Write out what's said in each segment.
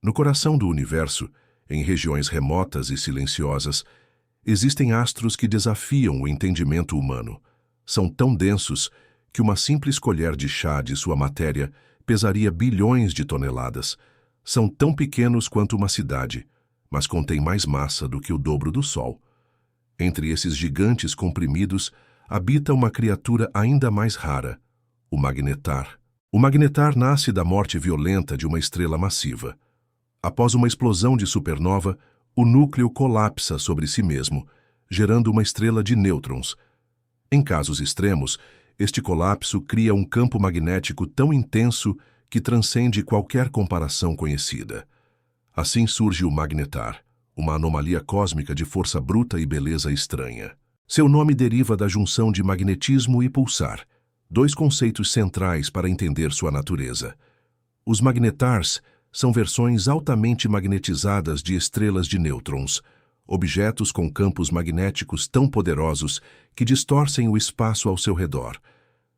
No coração do universo, em regiões remotas e silenciosas, existem astros que desafiam o entendimento humano. São tão densos que uma simples colher de chá de sua matéria pesaria bilhões de toneladas. São tão pequenos quanto uma cidade, mas contêm mais massa do que o dobro do Sol. Entre esses gigantes comprimidos, habita uma criatura ainda mais rara, o magnetar. O magnetar nasce da morte violenta de uma estrela massiva. Após uma explosão de supernova, o núcleo colapsa sobre si mesmo, gerando uma estrela de nêutrons. Em casos extremos, este colapso cria um campo magnético tão intenso que transcende qualquer comparação conhecida. Assim surge o magnetar, uma anomalia cósmica de força bruta e beleza estranha. Seu nome deriva da junção de magnetismo e pulsar, dois conceitos centrais para entender sua natureza. Os magnetars são versões altamente magnetizadas de estrelas de nêutrons, objetos com campos magnéticos tão poderosos que distorcem o espaço ao seu redor.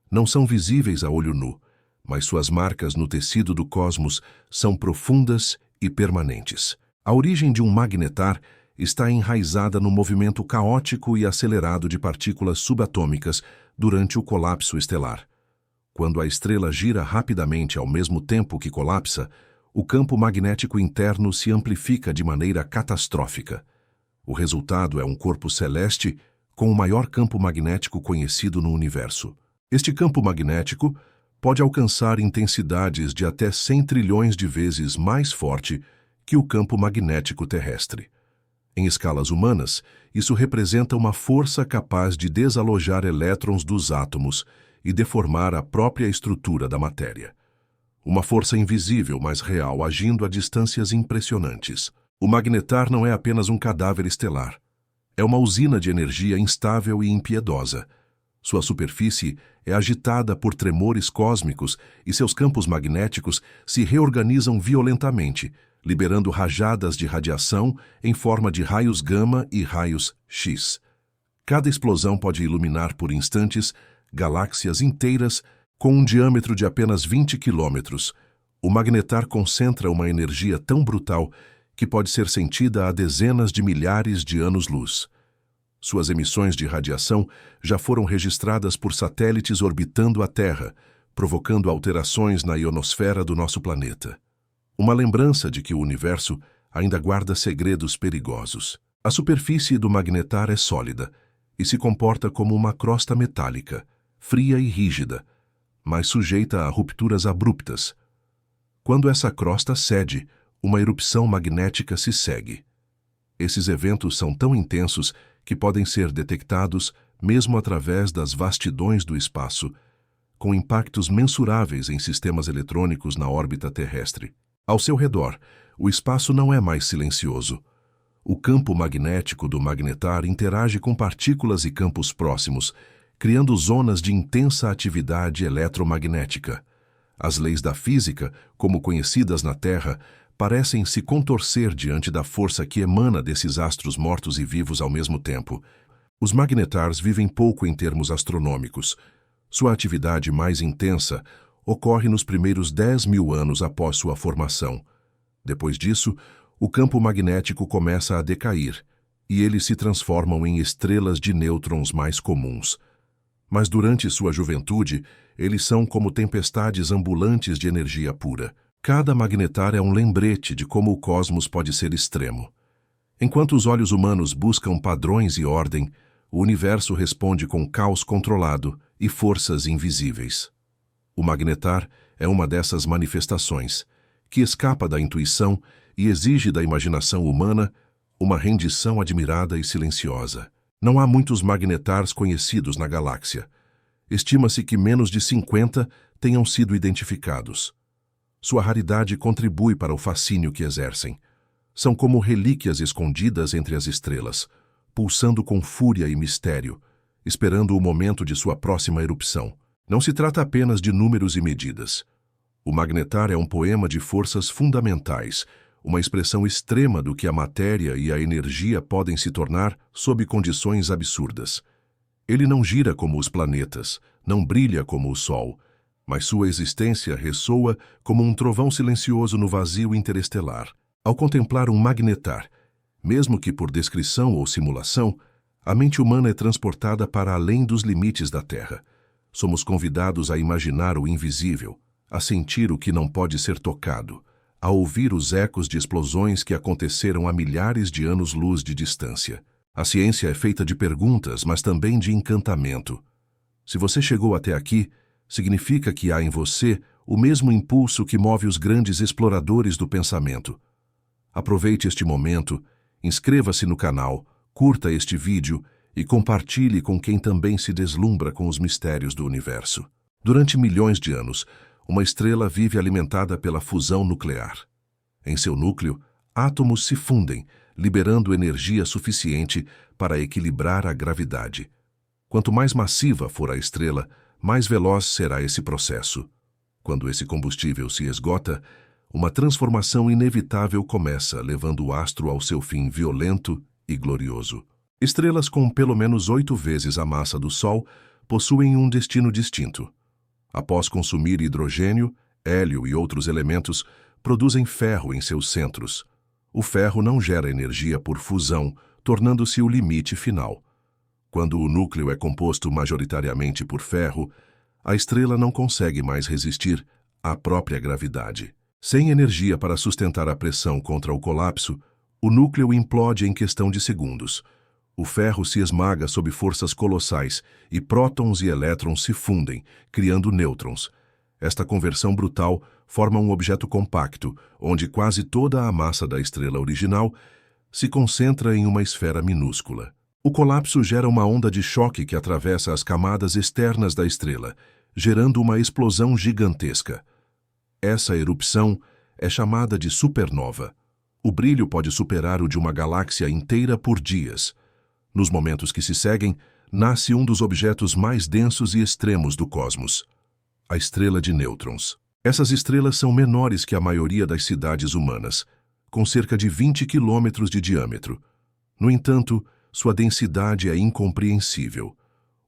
Não são visíveis a olho nu, mas suas marcas no tecido do cosmos são profundas e permanentes. A origem de um magnetar está enraizada no movimento caótico e acelerado de partículas subatômicas durante o colapso estelar. Quando a estrela gira rapidamente ao mesmo tempo que colapsa, o campo magnético interno se amplifica de maneira catastrófica. O resultado é um corpo celeste com o maior campo magnético conhecido no universo. Este campo magnético pode alcançar intensidades de até 100 trilhões de vezes mais forte que o campo magnético terrestre. Em escalas humanas, isso representa uma força capaz de desalojar elétrons dos átomos e deformar a própria estrutura da matéria. Uma força invisível, mas real, agindo a distâncias impressionantes. O magnetar não é apenas um cadáver estelar. É uma usina de energia instável e impiedosa. Sua superfície é agitada por tremores cósmicos e seus campos magnéticos se reorganizam violentamente, liberando rajadas de radiação em forma de raios gama e raios X. Cada explosão pode iluminar por instantes galáxias inteiras com um diâmetro de apenas 20 quilômetros. O magnetar concentra uma energia tão brutal que pode ser sentida a dezenas de milhares de anos-luz. Suas emissões de radiação já foram registradas por satélites orbitando a Terra, provocando alterações na ionosfera do nosso planeta. Uma lembrança de que o universo ainda guarda segredos perigosos. A superfície do magnetar é sólida e se comporta como uma crosta metálica, fria e rígida, mas sujeita a rupturas abruptas. Quando essa crosta cede, uma erupção magnética se segue. Esses eventos são tão intensos que podem ser detectados mesmo através das vastidões do espaço, com impactos mensuráveis em sistemas eletrônicos na órbita terrestre. Ao seu redor, o espaço não é mais silencioso. O campo magnético do magnetar interage com partículas e campos próximos, criando zonas de intensa atividade eletromagnética. As leis da física, como conhecidas na Terra, parecem se contorcer diante da força que emana desses astros mortos e vivos ao mesmo tempo. Os magnetars vivem pouco em termos astronômicos. Sua atividade mais intensa ocorre nos primeiros 10.000 anos após sua formação. Depois disso, o campo magnético começa a decair, e eles se transformam em estrelas de nêutrons mais comuns. Mas durante sua juventude, eles são como tempestades ambulantes de energia pura. Cada magnetar é um lembrete de como o cosmos pode ser extremo. Enquanto os olhos humanos buscam padrões e ordem, o universo responde com caos controlado e forças invisíveis. O magnetar é uma dessas manifestações, que escapa da intuição e exige da imaginação humana uma rendição admirada e silenciosa. Não há muitos magnetars conhecidos na galáxia. Estima-se que menos de 50 tenham sido identificados. Sua raridade contribui para o fascínio que exercem. São como relíquias escondidas entre as estrelas, pulsando com fúria e mistério, esperando o momento de sua próxima erupção. Não se trata apenas de números e medidas. O magnetar é um poema de forças fundamentais, uma expressão extrema do que a matéria e a energia podem se tornar sob condições absurdas. Ele não gira como os planetas, não brilha como o Sol, mas sua existência ressoa como um trovão silencioso no vazio interestelar. Ao contemplar um magnetar, mesmo que por descrição ou simulação, a mente humana é transportada para além dos limites da Terra. Somos convidados a imaginar o invisível, a sentir o que não pode ser tocado, a ouvir os ecos de explosões que aconteceram a milhares de anos-luz de distância. A ciência é feita de perguntas, mas também de encantamento. Se você chegou até aqui, significa que há em você o mesmo impulso que move os grandes exploradores do pensamento. Aproveite este momento, inscreva-se no canal, curta este vídeo e compartilhe com quem também se deslumbra com os mistérios do universo. Durante milhões de anos, uma estrela vive alimentada pela fusão nuclear. Em seu núcleo, átomos se fundem, liberando energia suficiente para equilibrar a gravidade. Quanto mais massiva for a estrela, mais veloz será esse processo. Quando esse combustível se esgota, uma transformação inevitável começa, levando o astro ao seu fim violento e glorioso. Estrelas com pelo menos 8 vezes a massa do Sol possuem um destino distinto. Após consumir hidrogênio, hélio e outros elementos, produzem ferro em seus centros. O ferro não gera energia por fusão, tornando-se o limite final. Quando o núcleo é composto majoritariamente por ferro, a estrela não consegue mais resistir à própria gravidade. Sem energia para sustentar a pressão contra o colapso, o núcleo implode em questão de segundos. O ferro se esmaga sob forças colossais e prótons e elétrons se fundem, criando nêutrons. Esta conversão brutal forma um objeto compacto, onde quase toda a massa da estrela original se concentra em uma esfera minúscula. O colapso gera uma onda de choque que atravessa as camadas externas da estrela, gerando uma explosão gigantesca. Essa erupção é chamada de supernova. O brilho pode superar o de uma galáxia inteira por dias. Nos momentos que se seguem, nasce um dos objetos mais densos e extremos do cosmos, a estrela de nêutrons. Essas estrelas são menores que a maioria das cidades humanas, com cerca de 20 quilômetros de diâmetro. No entanto, sua densidade é incompreensível.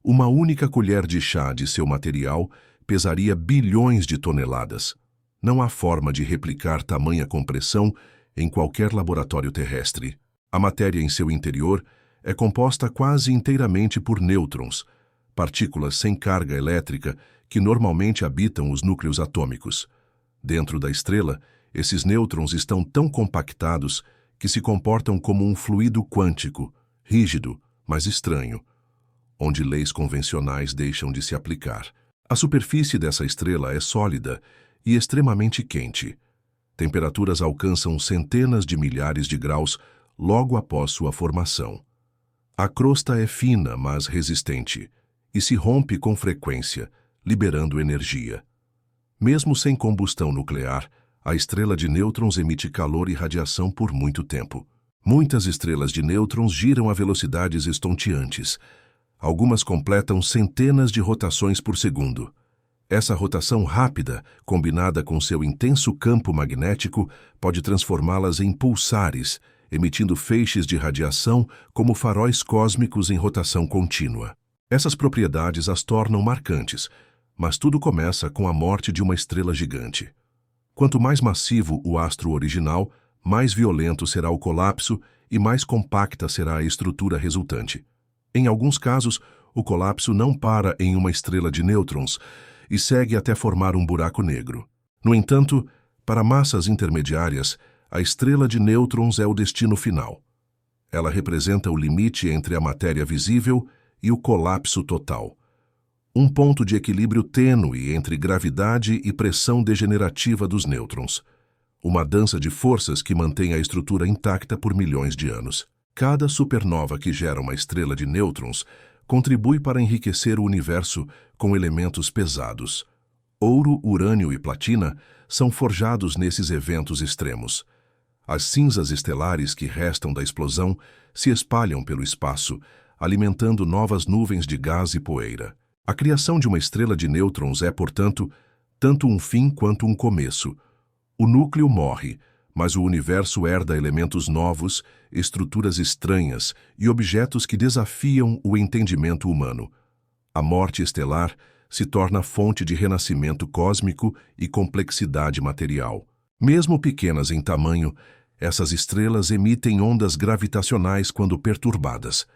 Uma única colher de chá de seu material pesaria bilhões de toneladas. Não há forma de replicar tamanha compressão em qualquer laboratório terrestre. A matéria em seu interior é composta quase inteiramente por nêutrons, partículas sem carga elétrica que normalmente habitam os núcleos atômicos. Dentro da estrela, esses nêutrons estão tão compactados que se comportam como um fluido quântico, rígido, mas estranho, onde leis convencionais deixam de se aplicar. A superfície dessa estrela é sólida e extremamente quente. Temperaturas alcançam centenas de milhares de graus logo após sua formação. A crosta é fina, mas resistente, e se rompe com frequência, liberando energia. Mesmo sem combustão nuclear, a estrela de nêutrons emite calor e radiação por muito tempo. Muitas estrelas de nêutrons giram a velocidades estonteantes. Algumas completam centenas de rotações por segundo. Essa rotação rápida, combinada com seu intenso campo magnético, pode transformá-las em pulsares, emitindo feixes de radiação como faróis cósmicos em rotação contínua. Essas propriedades as tornam marcantes, mas tudo começa com a morte de uma estrela gigante. Quanto mais massivo o astro original, mais violento será o colapso e mais compacta será a estrutura resultante. Em alguns casos, o colapso não para em uma estrela de nêutrons e segue até formar um buraco negro. No entanto, para massas intermediárias, a estrela de nêutrons é o destino final. Ela representa o limite entre a matéria visível e o colapso total. Um ponto de equilíbrio tênue entre gravidade e pressão degenerativa dos nêutrons. Uma dança de forças que mantém a estrutura intacta por milhões de anos. Cada supernova que gera uma estrela de nêutrons contribui para enriquecer o universo com elementos pesados. Ouro, urânio e platina são forjados nesses eventos extremos. As cinzas estelares que restam da explosão se espalham pelo espaço, alimentando novas nuvens de gás e poeira. A criação de uma estrela de nêutrons é, portanto, tanto um fim quanto um começo. O núcleo morre, mas o universo herda elementos novos, estruturas estranhas e objetos que desafiam o entendimento humano. A morte estelar se torna fonte de renascimento cósmico e complexidade material. Mesmo pequenas em tamanho, essas estrelas emitem ondas gravitacionais quando perturbadas.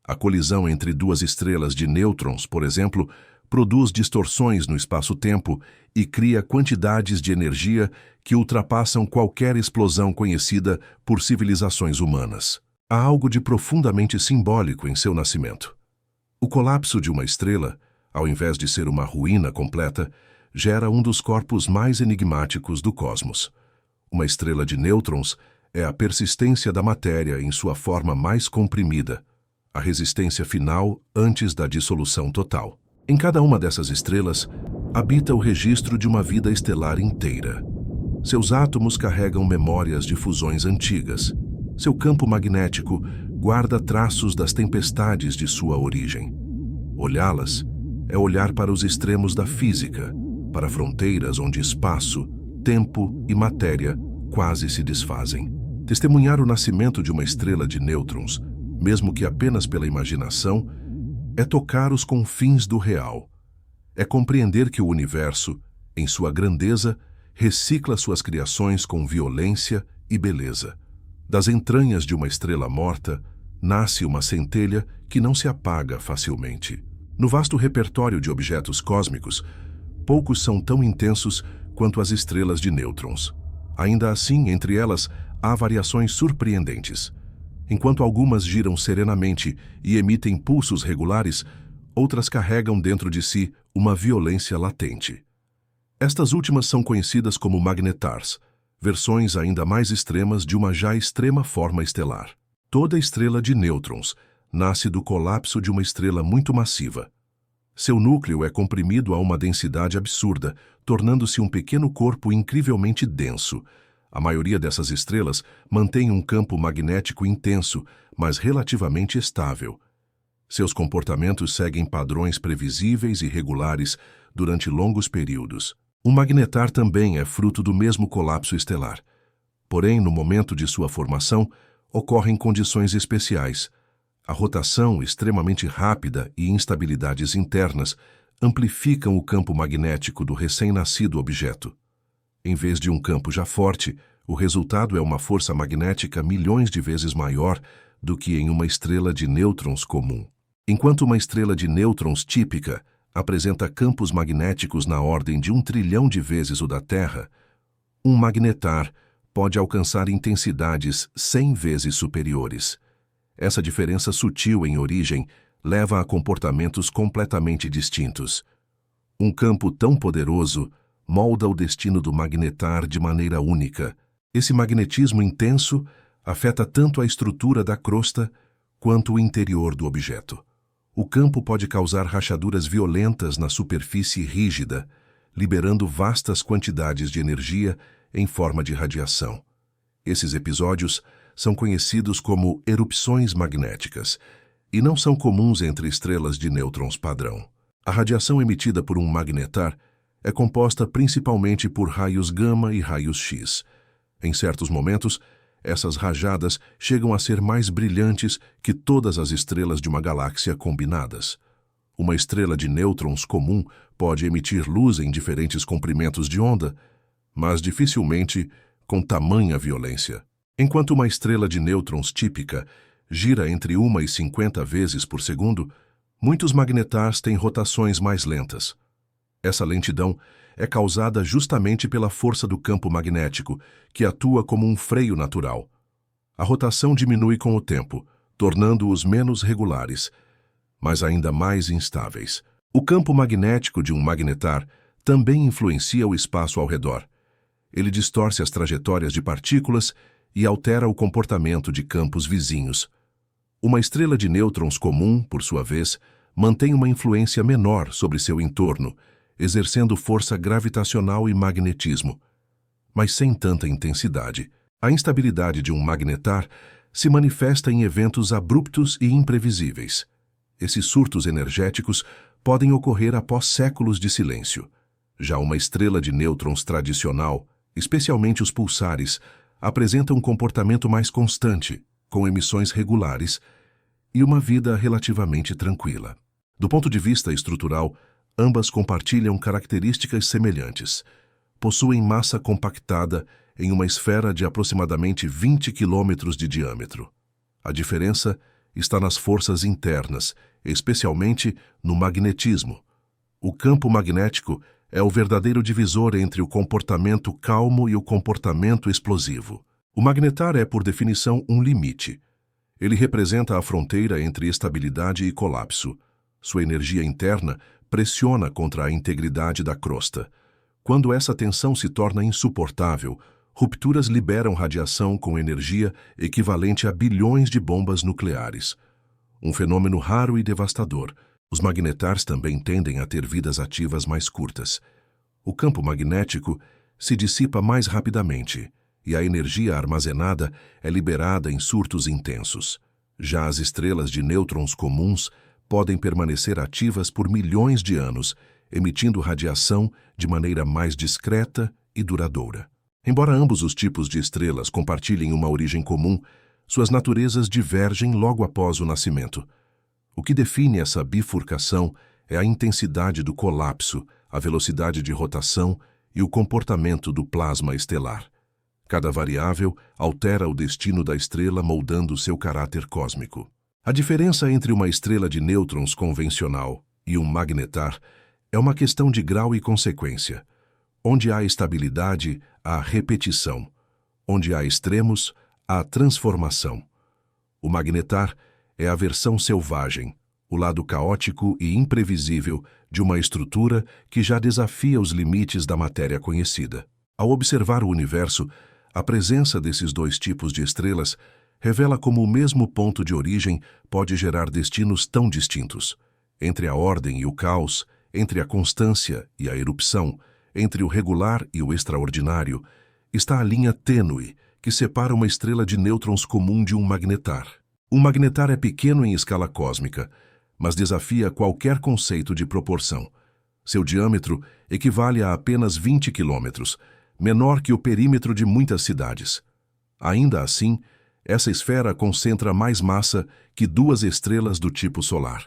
A colisão entre duas estrelas de nêutrons, por exemplo, produz distorções no espaço-tempo e cria quantidades de energia que ultrapassam qualquer explosão conhecida por civilizações humanas. Há algo de profundamente simbólico em seu nascimento. O colapso de uma estrela, ao invés de ser uma ruína completa, gera um dos corpos mais enigmáticos do cosmos. Uma estrela de nêutrons é a persistência da matéria em sua forma mais comprimida, a resistência final antes da dissolução total. Em cada uma dessas estrelas, habita o registro de uma vida estelar inteira. Seus átomos carregam memórias de fusões antigas. Seu campo magnético guarda traços das tempestades de sua origem. Olhá-las é olhar para os extremos da física, para fronteiras onde espaço, tempo e matéria quase se desfazem. Testemunhar o nascimento de uma estrela de nêutrons, mesmo que apenas pela imaginação, é tocar os confins do real. É compreender que o universo, em sua grandeza, recicla suas criações com violência e beleza. Das entranhas de uma estrela morta, nasce uma centelha que não se apaga facilmente. No vasto repertório de objetos cósmicos, poucos são tão intensos quanto as estrelas de nêutrons. Ainda assim, entre elas, há variações surpreendentes. Enquanto algumas giram serenamente e emitem pulsos regulares, outras carregam dentro de si uma violência latente. Estas últimas são conhecidas como magnetars, versões ainda mais extremas de uma já extrema forma estelar. Toda estrela de nêutrons nasce do colapso de uma estrela muito massiva. Seu núcleo é comprimido a uma densidade absurda, tornando-se um pequeno corpo incrivelmente denso. A maioria dessas estrelas mantém um campo magnético intenso, mas relativamente estável. Seus comportamentos seguem padrões previsíveis e regulares durante longos períodos. O magnetar também é fruto do mesmo colapso estelar. Porém, no momento de sua formação, ocorrem condições especiais. A rotação extremamente rápida e instabilidades internas amplificam o campo magnético do recém-nascido objeto. Em vez de um campo já forte, o resultado é uma força magnética milhões de vezes maior do que em uma estrela de nêutrons comum. Enquanto uma estrela de nêutrons típica apresenta campos magnéticos na ordem de 1 trilhão de vezes o da Terra, um magnetar pode alcançar intensidades 100 vezes superiores. Essa diferença sutil em origem leva a comportamentos completamente distintos. Um campo tão poderoso molda o destino do magnetar de maneira única. Esse magnetismo intenso afeta tanto a estrutura da crosta quanto o interior do objeto. O campo pode causar rachaduras violentas na superfície rígida, liberando vastas quantidades de energia em forma de radiação. Esses episódios são conhecidos como erupções magnéticas e não são comuns entre estrelas de nêutrons padrão. A radiação emitida por um magnetar é composta principalmente por raios gama e raios X. Em certos momentos, essas rajadas chegam a ser mais brilhantes que todas as estrelas de uma galáxia combinadas. Uma estrela de nêutrons comum pode emitir luz em diferentes comprimentos de onda, mas dificilmente com tamanha violência. Enquanto uma estrela de nêutrons típica gira entre 1 e 50 vezes por segundo, muitos magnetars têm rotações mais lentas. Essa lentidão é causada justamente pela força do campo magnético, que atua como um freio natural. A rotação diminui com o tempo, tornando-os menos regulares, mas ainda mais instáveis. O campo magnético de um magnetar também influencia o espaço ao redor. Ele distorce as trajetórias de partículas e altera o comportamento de campos vizinhos. Uma estrela de nêutrons comum, por sua vez, mantém uma influência menor sobre seu entorno, exercendo força gravitacional e magnetismo, mas sem tanta intensidade. A instabilidade de um magnetar se manifesta em eventos abruptos e imprevisíveis. Esses surtos energéticos podem ocorrer após séculos de silêncio. Já uma estrela de nêutrons tradicional, especialmente os pulsares, apresenta um comportamento mais constante, com emissões regulares e uma vida relativamente tranquila. Do ponto de vista estrutural, Ambas compartilham características semelhantes. Possuem massa compactada em uma esfera de aproximadamente 20 quilômetros de diâmetro. A diferença está nas forças internas, especialmente no magnetismo. O campo magnético é o verdadeiro divisor entre o comportamento calmo e o comportamento explosivo. O magnetar é, por definição, um limite. Ele representa a fronteira entre estabilidade e colapso. Sua energia interna pressiona contra a integridade da crosta. Quando essa tensão se torna insuportável, rupturas liberam radiação com energia equivalente a bilhões de bombas nucleares. Um fenômeno raro e devastador. Os magnetars também tendem a ter vidas ativas mais curtas. O campo magnético se dissipa mais rapidamente e a energia armazenada é liberada em surtos intensos. Já as estrelas de nêutrons comuns podem permanecer ativas por milhões de anos, emitindo radiação de maneira mais discreta e duradoura. Embora ambos os tipos de estrelas compartilhem uma origem comum, suas naturezas divergem logo após o nascimento. O que define essa bifurcação é a intensidade do colapso, a velocidade de rotação e o comportamento do plasma estelar. Cada variável altera o destino da estrela, moldando seu caráter cósmico. A diferença entre uma estrela de nêutrons convencional e um magnetar é uma questão de grau e consequência. Onde há estabilidade, há repetição. Onde há extremos, há transformação. O magnetar é a versão selvagem, o lado caótico e imprevisível de uma estrutura que já desafia os limites da matéria conhecida. Ao observar o universo, a presença desses dois tipos de estrelas revela como o mesmo ponto de origem pode gerar destinos tão distintos. Entre a ordem e o caos, entre a constância e a erupção, entre o regular e o extraordinário, está a linha tênue que separa uma estrela de nêutrons comum de um magnetar. Um magnetar é pequeno em escala cósmica, mas desafia qualquer conceito de proporção. Seu diâmetro equivale a apenas 20 quilômetros, menor que o perímetro de muitas cidades. Ainda assim, essa esfera concentra mais massa que duas estrelas do tipo solar.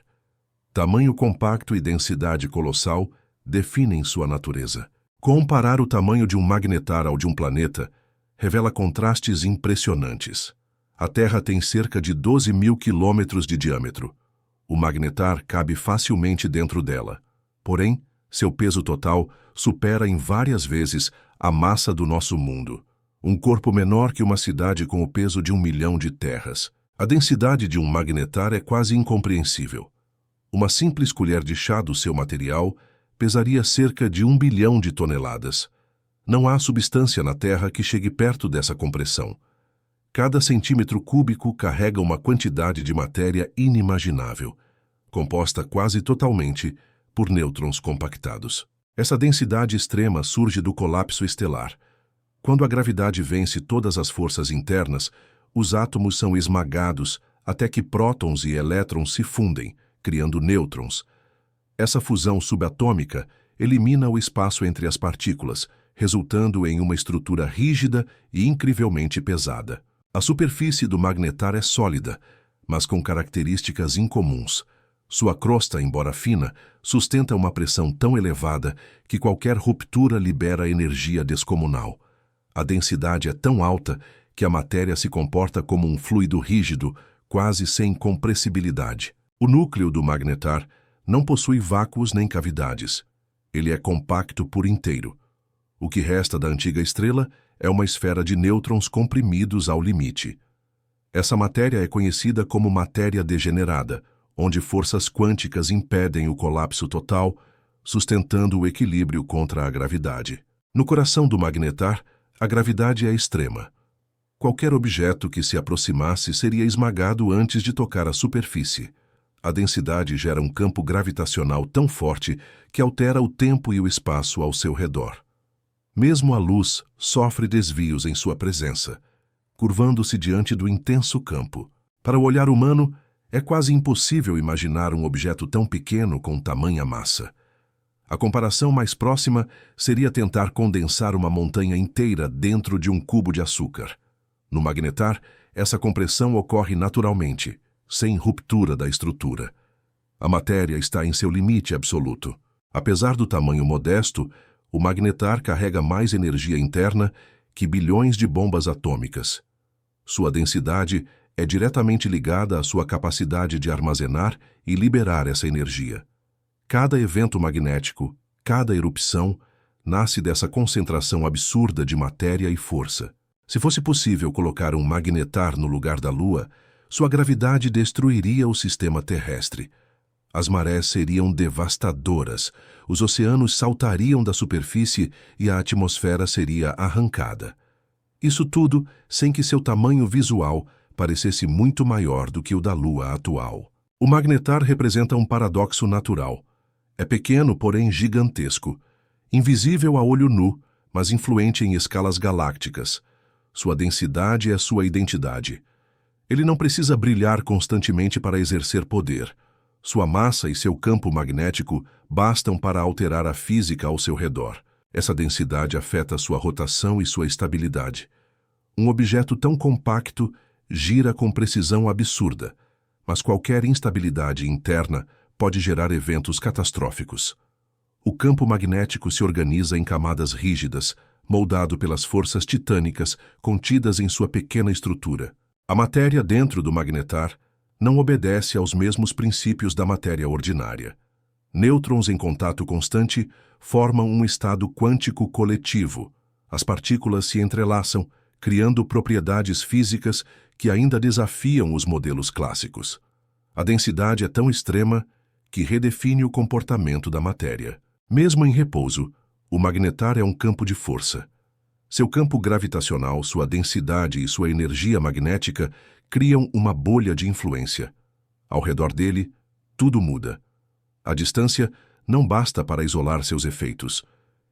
Tamanho compacto e densidade colossal definem sua natureza. Comparar o tamanho de um magnetar ao de um planeta revela contrastes impressionantes. A Terra tem cerca de 12 mil quilômetros de diâmetro. O magnetar cabe facilmente dentro dela. Porém, seu peso total supera em várias vezes a massa do nosso mundo. Um corpo menor que uma cidade com o peso de 1 milhão de terras. A densidade de um magnetar é quase incompreensível. Uma simples colher de chá do seu material pesaria cerca de 1 bilhão de toneladas. Não há substância na Terra que chegue perto dessa compressão. Cada centímetro cúbico carrega uma quantidade de matéria inimaginável, composta quase totalmente por nêutrons compactados. Essa densidade extrema surge do colapso estelar. Quando a gravidade vence todas as forças internas, os átomos são esmagados até que prótons e elétrons se fundem, criando nêutrons. Essa fusão subatômica elimina o espaço entre as partículas, resultando em uma estrutura rígida e incrivelmente pesada. A superfície do magnetar é sólida, mas com características incomuns. Sua crosta, embora fina, sustenta uma pressão tão elevada que qualquer ruptura libera energia descomunal. A densidade é tão alta que a matéria se comporta como um fluido rígido, quase sem compressibilidade. O núcleo do magnetar não possui vácuos nem cavidades. Ele é compacto por inteiro. O que resta da antiga estrela é uma esfera de nêutrons comprimidos ao limite. Essa matéria é conhecida como matéria degenerada, onde forças quânticas impedem o colapso total, sustentando o equilíbrio contra a gravidade. No coração do magnetar, a gravidade é extrema. Qualquer objeto que se aproximasse seria esmagado antes de tocar a superfície. A densidade gera um campo gravitacional tão forte que altera o tempo e o espaço ao seu redor. Mesmo a luz sofre desvios em sua presença, curvando-se diante do intenso campo. Para o olhar humano, é quase impossível imaginar um objeto tão pequeno com tamanha massa. A comparação mais próxima seria tentar condensar uma montanha inteira dentro de um cubo de açúcar. No magnetar, essa compressão ocorre naturalmente, sem ruptura da estrutura. A matéria está em seu limite absoluto. Apesar do tamanho modesto, o magnetar carrega mais energia interna que bilhões de bombas atômicas. Sua densidade é diretamente ligada à sua capacidade de armazenar e liberar essa energia. Cada evento magnético, cada erupção, nasce dessa concentração absurda de matéria e força. Se fosse possível colocar um magnetar no lugar da Lua, sua gravidade destruiria o sistema terrestre. As marés seriam devastadoras, os oceanos saltariam da superfície e a atmosfera seria arrancada. Isso tudo sem que seu tamanho visual parecesse muito maior do que o da Lua atual. O magnetar representa um paradoxo natural. É pequeno, porém gigantesco. Invisível a olho nu, mas influente em escalas galácticas. Sua densidade é sua identidade. Ele não precisa brilhar constantemente para exercer poder. Sua massa e seu campo magnético bastam para alterar a física ao seu redor. Essa densidade afeta sua rotação e sua estabilidade. Um objeto tão compacto gira com precisão absurda, mas qualquer instabilidade interna pode gerar eventos catastróficos. O campo magnético se organiza em camadas rígidas, moldado pelas forças titânicas contidas em sua pequena estrutura. A matéria dentro do magnetar não obedece aos mesmos princípios da matéria ordinária. Nêutrons em contato constante formam um estado quântico coletivo. As partículas se entrelaçam, criando propriedades físicas que ainda desafiam os modelos clássicos. A densidade é tão extrema que redefine o comportamento da matéria. Mesmo em repouso, o magnetar é um campo de força. Seu campo gravitacional, sua densidade e sua energia magnética criam uma bolha de influência. Ao redor dele, tudo muda. A distância não basta para isolar seus efeitos.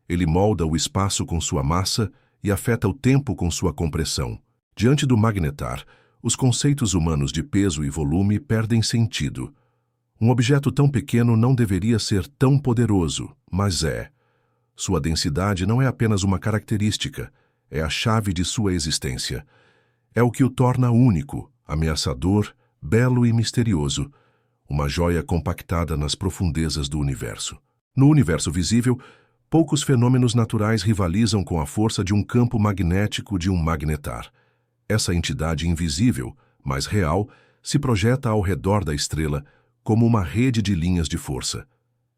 Ele molda o espaço com sua massa e afeta o tempo com sua compressão. Diante do magnetar, os conceitos humanos de peso e volume perdem sentido. Um objeto tão pequeno não deveria ser tão poderoso, mas é. Sua densidade não é apenas uma característica, é a chave de sua existência. É o que o torna único, ameaçador, belo e misterioso, uma joia compactada nas profundezas do universo. No universo visível, poucos fenômenos naturais rivalizam com a força de um campo magnético de um magnetar. Essa entidade invisível, mas real, se projeta ao redor da estrela como uma rede de linhas de força.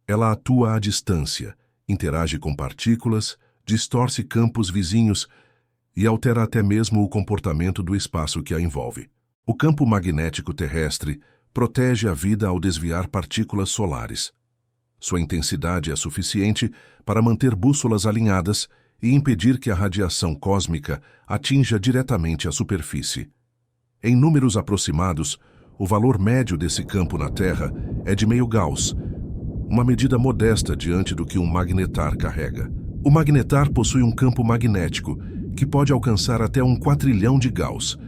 Ela atua à distância, interage com partículas, distorce campos vizinhos e altera até mesmo o comportamento do espaço que a envolve. O campo magnético terrestre protege a vida ao desviar partículas solares. Sua intensidade é suficiente para manter bússolas alinhadas e impedir que a radiação cósmica atinja diretamente a superfície. Em números aproximados, o valor médio desse campo na Terra é de meio Gauss, uma medida modesta diante do que um magnetar carrega. O magnetar possui um campo magnético que pode alcançar até 1 quatrilhão de Gauss.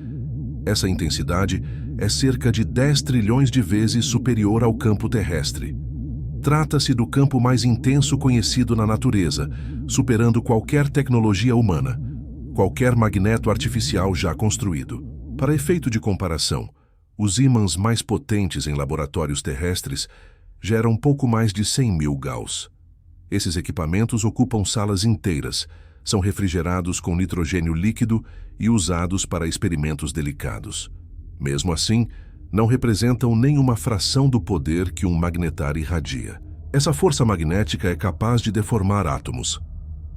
Essa intensidade é cerca de 10 trilhões de vezes superior ao campo terrestre. Trata-se do campo mais intenso conhecido na natureza, superando qualquer tecnologia humana, qualquer magneto artificial já construído. Para efeito de comparação, os ímãs mais potentes em laboratórios terrestres geram pouco mais de 100.000 Gauss. Esses equipamentos ocupam salas inteiras, são refrigerados com nitrogênio líquido e usados para experimentos delicados. Mesmo assim, não representam nem uma fração do poder que um magnetar irradia. Essa força magnética é capaz de deformar átomos.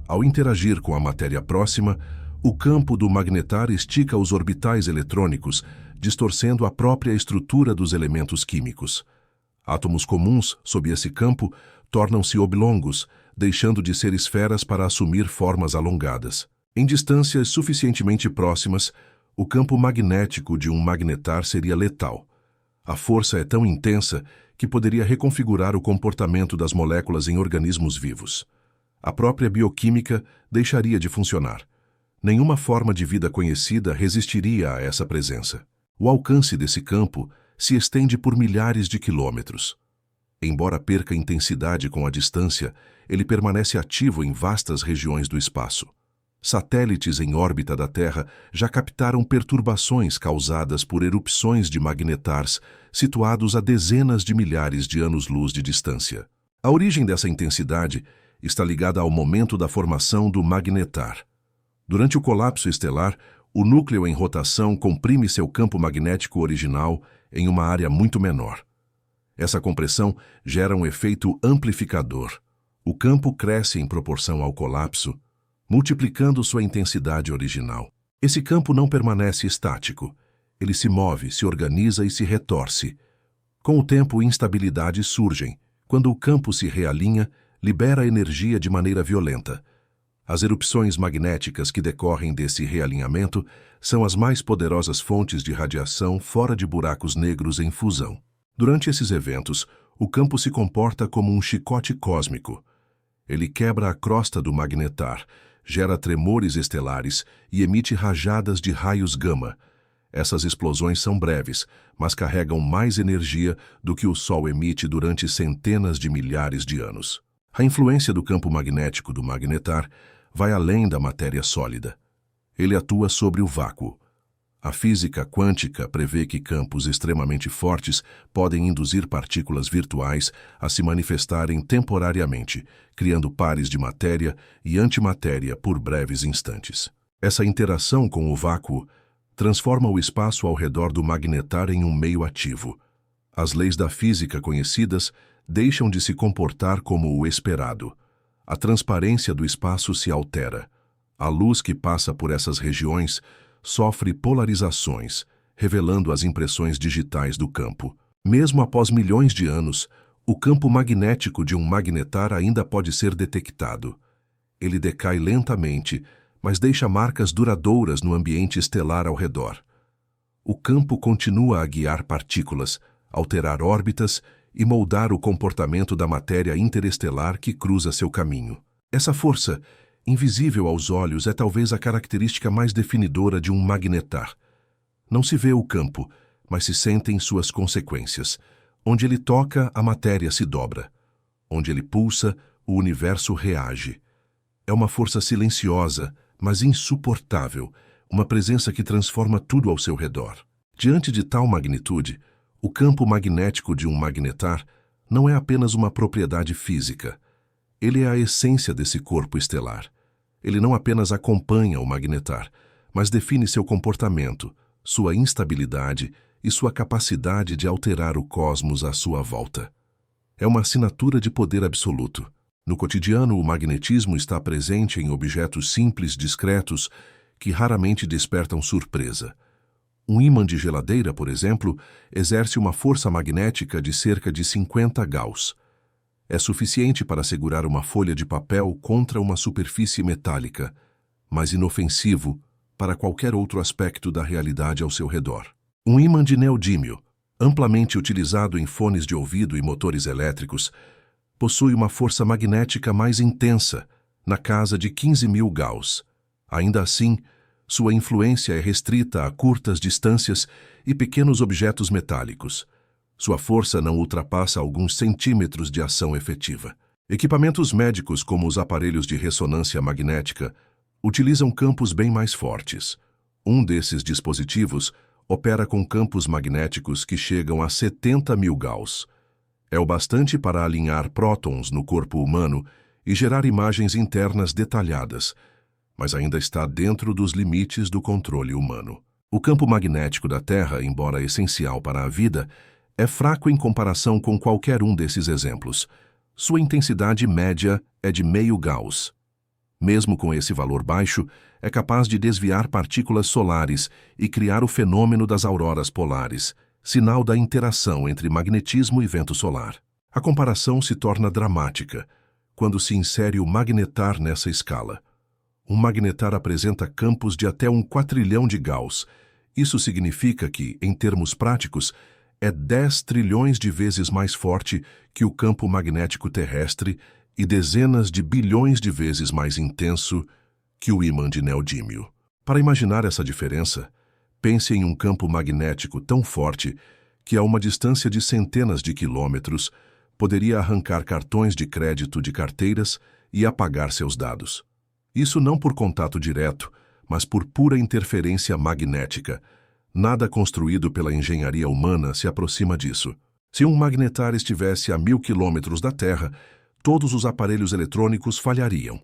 Ao interagir com a matéria próxima, o campo do magnetar estica os orbitais eletrônicos, distorcendo a própria estrutura dos elementos químicos. Átomos comuns, sob esse campo, tornam-se oblongos, deixando de ser esferas para assumir formas alongadas. Em distâncias suficientemente próximas, o campo magnético de um magnetar seria letal. A força é tão intensa que poderia reconfigurar o comportamento das moléculas em organismos vivos. A própria bioquímica deixaria de funcionar. Nenhuma forma de vida conhecida resistiria a essa presença. O alcance desse campo se estende por milhares de quilômetros. Embora perca intensidade com a distância, ele permanece ativo em vastas regiões do espaço. Satélites em órbita da Terra já captaram perturbações causadas por erupções de magnetars situados a dezenas de milhares de anos-luz de distância. A origem dessa intensidade está ligada ao momento da formação do magnetar. Durante o colapso estelar, o núcleo em rotação comprime seu campo magnético original em uma área muito menor. Essa compressão gera um efeito amplificador. O campo cresce em proporção ao colapso, multiplicando sua intensidade original. Esse campo não permanece estático. Ele se move, se organiza e se retorce. Com o tempo, instabilidades surgem. Quando o campo se realinha, libera energia de maneira violenta. As erupções magnéticas que decorrem desse realinhamento são as mais poderosas fontes de radiação fora de buracos negros em fusão. Durante esses eventos, o campo se comporta como um chicote cósmico. Ele quebra a crosta do magnetar, gera tremores estelares e emite rajadas de raios gama. Essas explosões são breves, mas carregam mais energia do que o Sol emite durante centenas de milhares de anos. A influência do campo magnético do magnetar vai além da matéria sólida. Ele atua sobre o vácuo. A física quântica prevê que campos extremamente fortes podem induzir partículas virtuais a se manifestarem temporariamente, criando pares de matéria e antimatéria por breves instantes. Essa interação com o vácuo transforma o espaço ao redor do magnetar em um meio ativo. As leis da física conhecidas deixam de se comportar como o esperado. A transparência do espaço se altera. A luz que passa por essas regiões sofre polarizações, revelando as impressões digitais do campo. Mesmo após milhões de anos, o campo magnético de um magnetar ainda pode ser detectado. Ele decai lentamente, mas deixa marcas duradouras no ambiente estelar ao redor. O campo continua a guiar partículas, alterar órbitas e moldar o comportamento da matéria interestelar que cruza seu caminho. Essa força, invisível aos olhos, é talvez a característica mais definidora de um magnetar. Não se vê o campo, mas se sentem suas consequências. Onde ele toca, a matéria se dobra. Onde ele pulsa, o universo reage. É uma força silenciosa, mas insuportável, uma presença que transforma tudo ao seu redor. Diante de tal magnitude, o campo magnético de um magnetar não é apenas uma propriedade física. Ele é a essência desse corpo estelar. Ele não apenas acompanha o magnetar, mas define seu comportamento, sua instabilidade e sua capacidade de alterar o cosmos à sua volta. É uma assinatura de poder absoluto. No cotidiano, o magnetismo está presente em objetos simples, discretos, que raramente despertam surpresa. Um ímã de geladeira, por exemplo, exerce uma força magnética de cerca de 50 Gauss. É suficiente para segurar uma folha de papel contra uma superfície metálica, mas inofensivo para qualquer outro aspecto da realidade ao seu redor. Um ímã de neodímio, amplamente utilizado em fones de ouvido e motores elétricos, possui uma força magnética mais intensa, na casa de 15.000 Gauss. Ainda assim, sua influência é restrita a curtas distâncias e pequenos objetos metálicos. Sua força não ultrapassa alguns centímetros de ação efetiva. Equipamentos médicos, como os aparelhos de ressonância magnética, utilizam campos bem mais fortes. Um desses dispositivos opera com campos magnéticos que chegam a 70.000 Gauss. É o bastante para alinhar prótons no corpo humano e gerar imagens internas detalhadas, mas ainda está dentro dos limites do controle humano. O campo magnético da Terra, embora essencial para a vida, é fraco em comparação com qualquer um desses exemplos. Sua intensidade média é de meio Gauss. Mesmo com esse valor baixo, é capaz de desviar partículas solares e criar o fenômeno das auroras polares, sinal da interação entre magnetismo e vento solar. A comparação se torna dramática quando se insere o magnetar nessa escala. Um magnetar apresenta campos de até 1 quatrilhão de Gauss. Isso significa que, em termos práticos, é 10 trilhões de vezes mais forte que o campo magnético terrestre e dezenas de bilhões de vezes mais intenso que o ímã de neodímio. Para imaginar essa diferença, pense em um campo magnético tão forte que, a uma distância de centenas de quilômetros, poderia arrancar cartões de crédito de carteiras e apagar seus dados. Isso não por contato direto, mas por pura interferência magnética. Nada construído pela engenharia humana se aproxima disso. Se um magnetar estivesse a 1.000 quilômetros da Terra, todos os aparelhos eletrônicos falhariam.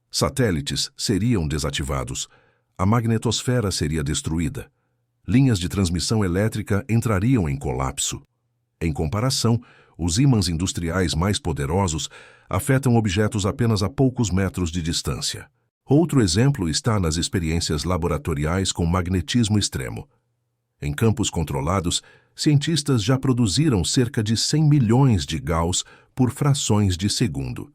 Satélites seriam desativados. A magnetosfera seria destruída. Linhas de transmissão elétrica entrariam em colapso. Em comparação, os ímãs industriais mais poderosos afetam objetos apenas a poucos metros de distância. Outro exemplo está nas experiências laboratoriais com magnetismo extremo. Em campos controlados, cientistas já produziram cerca de 100 milhões de Gauss por frações de segundo.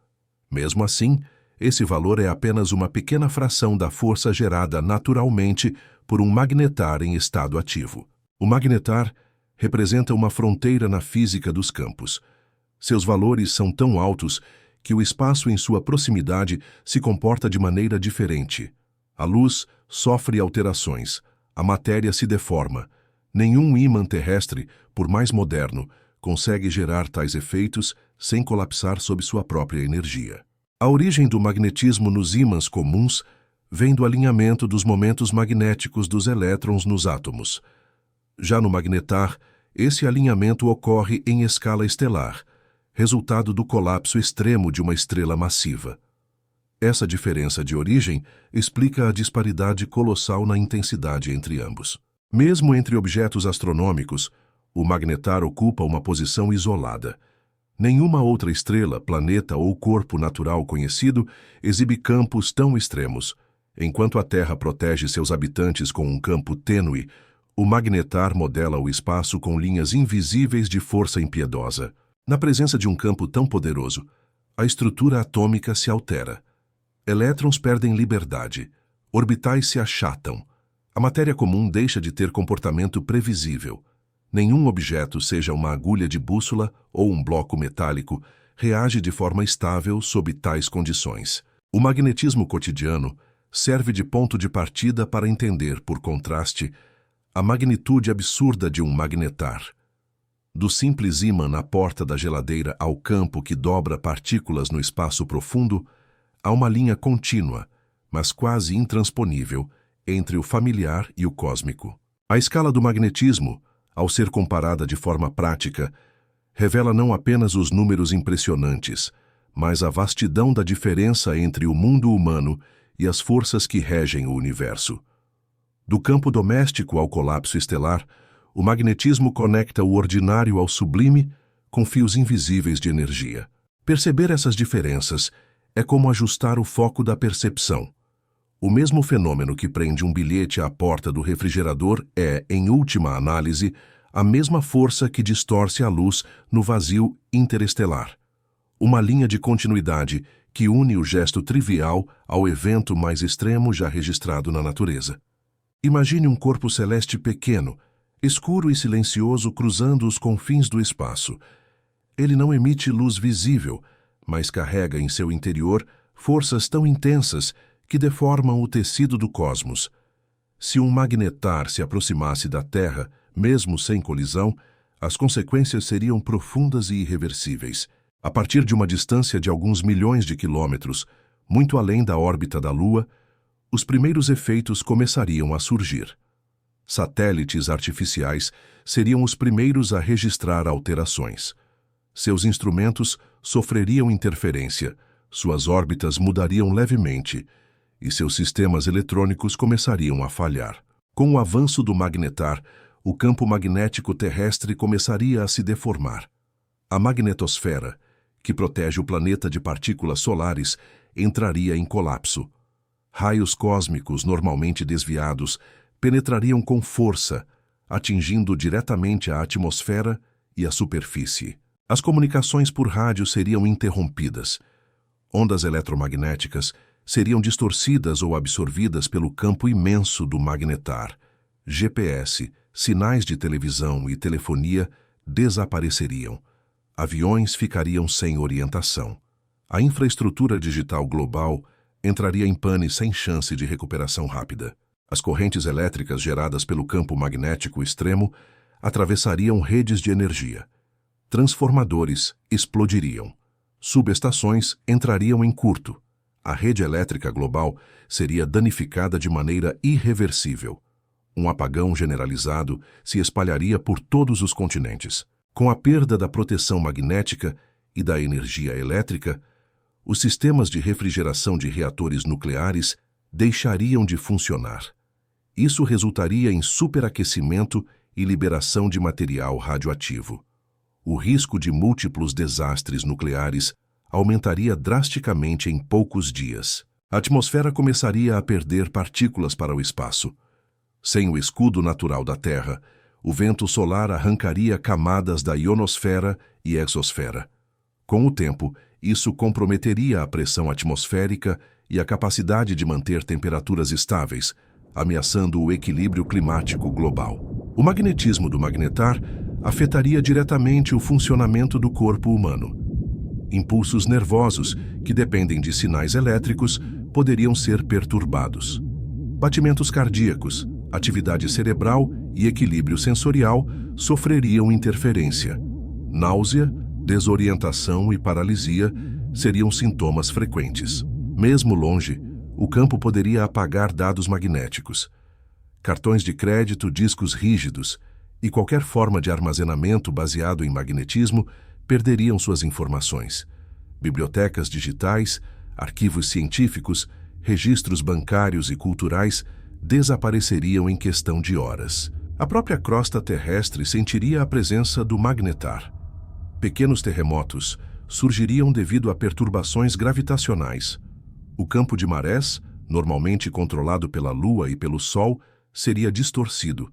Mesmo assim, esse valor é apenas uma pequena fração da força gerada naturalmente por um magnetar em estado ativo. O magnetar representa uma fronteira na física dos campos. Seus valores são tão altos que o espaço em sua proximidade se comporta de maneira diferente. A luz sofre alterações, a matéria se deforma. Nenhum ímã terrestre, por mais moderno, consegue gerar tais efeitos sem colapsar sob sua própria energia. A origem do magnetismo nos ímãs comuns vem do alinhamento dos momentos magnéticos dos elétrons nos átomos. Já no magnetar, esse alinhamento ocorre em escala estelar, resultado do colapso extremo de uma estrela massiva. Essa diferença de origem explica a disparidade colossal na intensidade entre ambos. Mesmo entre objetos astronômicos, o magnetar ocupa uma posição isolada. Nenhuma outra estrela, planeta ou corpo natural conhecido exibe campos tão extremos. Enquanto a Terra protege seus habitantes com um campo tênue, o magnetar modela o espaço com linhas invisíveis de força impiedosa. Na presença de um campo tão poderoso, a estrutura atômica se altera. Elétrons perdem liberdade, orbitais se achatam. A matéria comum deixa de ter comportamento previsível. Nenhum objeto, seja uma agulha de bússola ou um bloco metálico, reage de forma estável sob tais condições. O magnetismo cotidiano serve de ponto de partida para entender, por contraste, a magnitude absurda de um magnetar. Do simples ímã na porta da geladeira ao campo que dobra partículas no espaço profundo, há uma linha contínua, mas quase intransponível, entre o familiar e o cósmico. A escala do magnetismo, ao ser comparada de forma prática, revela não apenas os números impressionantes, mas a vastidão da diferença entre o mundo humano e as forças que regem o universo. Do campo doméstico ao colapso estelar, o magnetismo conecta o ordinário ao sublime com fios invisíveis de energia. Perceber essas diferenças é como ajustar o foco da percepção. O mesmo fenômeno que prende um bilhete à porta do refrigerador é, em última análise, a mesma força que distorce a luz no vazio interestelar. Uma linha de continuidade que une o gesto trivial ao evento mais extremo já registrado na natureza. Imagine um corpo celeste pequeno, escuro e silencioso cruzando os confins do espaço. Ele não emite luz visível, mas carrega em seu interior forças tão intensas que deformam o tecido do cosmos. Se um magnetar se aproximasse da Terra, mesmo sem colisão, as consequências seriam profundas e irreversíveis. A partir de uma distância de alguns milhões de quilômetros, muito além da órbita da Lua, os primeiros efeitos começariam a surgir. Satélites artificiais seriam os primeiros a registrar alterações. Seus instrumentos sofreriam interferência, suas órbitas mudariam levemente, e seus sistemas eletrônicos começariam a falhar. Com o avanço do magnetar, o campo magnético terrestre começaria a se deformar. A magnetosfera, que protege o planeta de partículas solares, entraria em colapso. Raios cósmicos normalmente desviados penetrariam com força, atingindo diretamente a atmosfera e a superfície. As comunicações por rádio seriam interrompidas. Ondas eletromagnéticas seriam distorcidas ou absorvidas pelo campo imenso do magnetar. GPS, sinais de televisão e telefonia desapareceriam. Aviões ficariam sem orientação. A infraestrutura digital global entraria em pane sem chance de recuperação rápida. As correntes elétricas geradas pelo campo magnético extremo atravessariam redes de energia. Transformadores explodiriam. Subestações entrariam em curto. A rede elétrica global seria danificada de maneira irreversível. Um apagão generalizado se espalharia por todos os continentes. Com a perda da proteção magnética e da energia elétrica, os sistemas de refrigeração de reatores nucleares deixariam de funcionar. Isso resultaria em superaquecimento e liberação de material radioativo. O risco de múltiplos desastres nucleares aumentaria drasticamente em poucos dias. A atmosfera começaria a perder partículas para o espaço. Sem o escudo natural da Terra, o vento solar arrancaria camadas da ionosfera e exosfera. Com o tempo, isso comprometeria a pressão atmosférica e a capacidade de manter temperaturas estáveis, ameaçando o equilíbrio climático global. O magnetismo do magnetar afetaria diretamente o funcionamento do corpo humano. Impulsos nervosos, que dependem de sinais elétricos, poderiam ser perturbados. Batimentos cardíacos, atividade cerebral e equilíbrio sensorial sofreriam interferência. Náusea, desorientação e paralisia seriam sintomas frequentes. Mesmo longe, o campo poderia apagar dados magnéticos. Cartões de crédito, discos rígidos e qualquer forma de armazenamento baseado em magnetismo perderiam suas informações. Bibliotecas digitais, arquivos científicos, registros bancários e culturais desapareceriam em questão de horas. A própria crosta terrestre sentiria a presença do magnetar. Pequenos terremotos surgiriam devido a perturbações gravitacionais. O campo de marés, normalmente controlado pela Lua e pelo Sol, seria distorcido.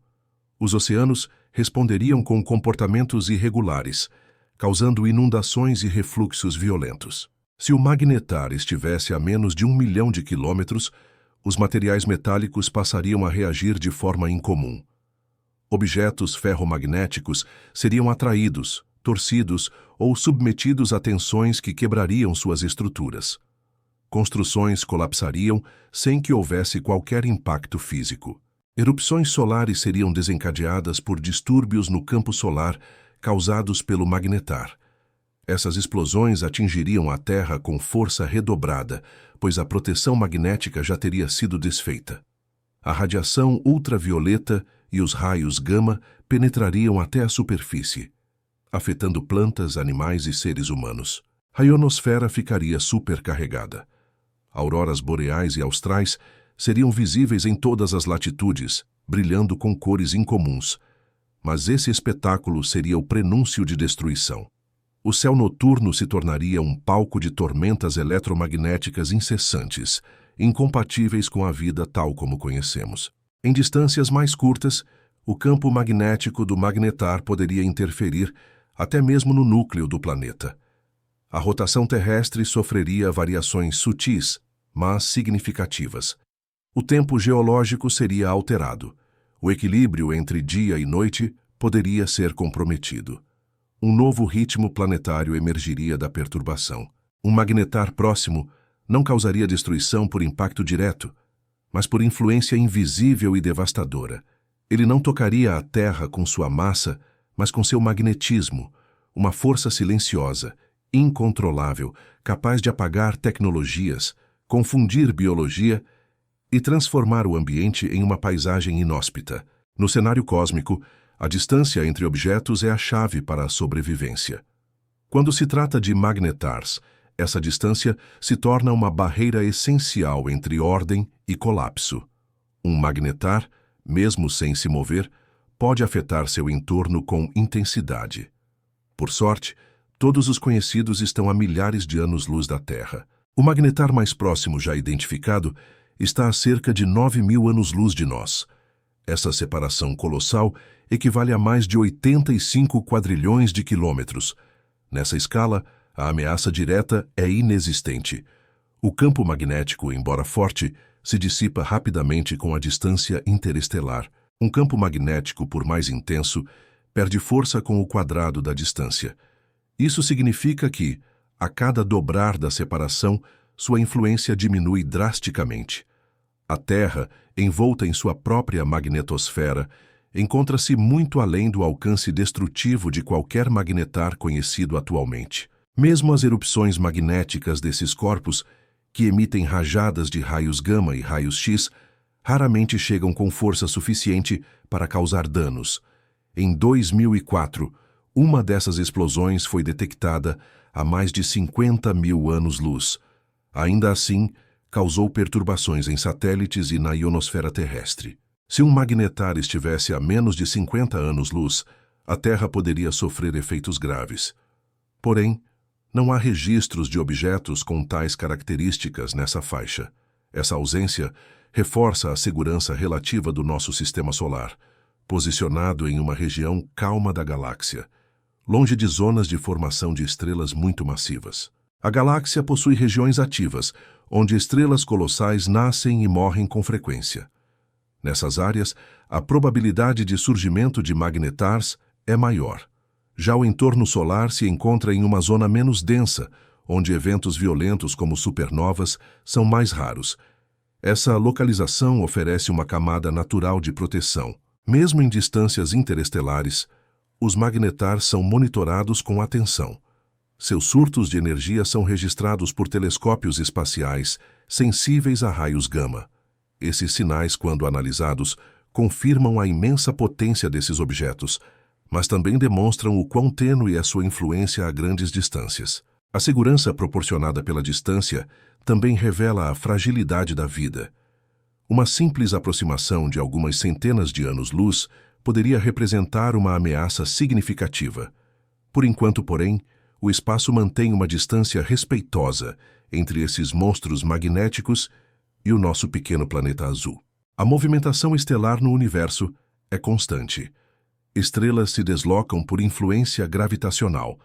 Os oceanos responderiam com comportamentos irregulares, causando inundações e refluxos violentos. Se o magnetar estivesse a menos de 1 milhão de quilômetros, os materiais metálicos passariam a reagir de forma incomum. Objetos ferromagnéticos seriam atraídos, torcidos ou submetidos a tensões que quebrariam suas estruturas. Construções colapsariam sem que houvesse qualquer impacto físico. Erupções solares seriam desencadeadas por distúrbios no campo solar causados pelo magnetar. Essas explosões atingiriam a Terra com força redobrada, pois a proteção magnética já teria sido desfeita. A radiação ultravioleta e os raios gama penetrariam até a superfície, afetando plantas, animais e seres humanos. A ionosfera ficaria supercarregada. Auroras boreais e austrais seriam visíveis em todas as latitudes, brilhando com cores incomuns. Mas esse espetáculo seria o prenúncio de destruição. O céu noturno se tornaria um palco de tormentas eletromagnéticas incessantes, incompatíveis com a vida tal como conhecemos. Em distâncias mais curtas, o campo magnético do magnetar poderia interferir até mesmo no núcleo do planeta. A rotação terrestre sofreria variações sutis, mas significativas. O tempo geológico seria alterado. O equilíbrio entre dia e noite poderia ser comprometido. Um novo ritmo planetário emergiria da perturbação. Um magnetar próximo não causaria destruição por impacto direto, mas por influência invisível e devastadora. Ele não tocaria a Terra com sua massa, mas com seu magnetismo, uma força silenciosa, incontrolável, capaz de apagar tecnologias, confundir biologia e transformar o ambiente em uma paisagem inóspita. No cenário cósmico, a distância entre objetos é a chave para a sobrevivência. Quando se trata de magnetars, essa distância se torna uma barreira essencial entre ordem e colapso. Um magnetar, mesmo sem se mover, pode afetar seu entorno com intensidade. Por sorte, todos os conhecidos estão a milhares de anos-luz da Terra. O magnetar mais próximo já identificado está a cerca de 9.000 anos-luz de nós. Essa separação colossal equivale a mais de 85 quadrilhões de quilômetros. Nessa escala, a ameaça direta é inexistente. O campo magnético, embora forte, se dissipa rapidamente com a distância interestelar. Um campo magnético, por mais intenso, perde força com o quadrado da distância. Isso significa que, a cada dobrar da separação, sua influência diminui drasticamente. A Terra, envolta em sua própria magnetosfera, encontra-se muito além do alcance destrutivo de qualquer magnetar conhecido atualmente. Mesmo as erupções magnéticas desses corpos, que emitem rajadas de raios gama e raios X, raramente chegam com força suficiente para causar danos. Em 2004, uma dessas explosões foi detectada a mais de 50.000 anos-luz, Ainda assim, causou perturbações em satélites e na ionosfera terrestre. Se um magnetar estivesse a menos de 50 anos-luz, a Terra poderia sofrer efeitos graves. Porém, não há registros de objetos com tais características nessa faixa. Essa ausência reforça a segurança relativa do nosso sistema solar, posicionado em uma região calma da galáxia, longe de zonas de formação de estrelas muito massivas. A galáxia possui regiões ativas, onde estrelas colossais nascem e morrem com frequência. Nessas áreas, a probabilidade de surgimento de magnetars é maior. Já o entorno solar se encontra em uma zona menos densa, onde eventos violentos como supernovas são mais raros. Essa localização oferece uma camada natural de proteção. Mesmo em distâncias interestelares, os magnetars são monitorados com atenção. Seus surtos de energia são registrados por telescópios espaciais sensíveis a raios gama. Esses sinais, quando analisados, confirmam a imensa potência desses objetos, mas também demonstram o quão tênue é sua influência a grandes distâncias. A segurança proporcionada pela distância também revela a fragilidade da vida. Uma simples aproximação de algumas centenas de anos-luz poderia representar uma ameaça significativa. Por enquanto, porém, o espaço mantém uma distância respeitosa entre esses monstros magnéticos e o nosso pequeno planeta azul. A movimentação estelar no universo é constante. Estrelas se deslocam por influência gravitacional.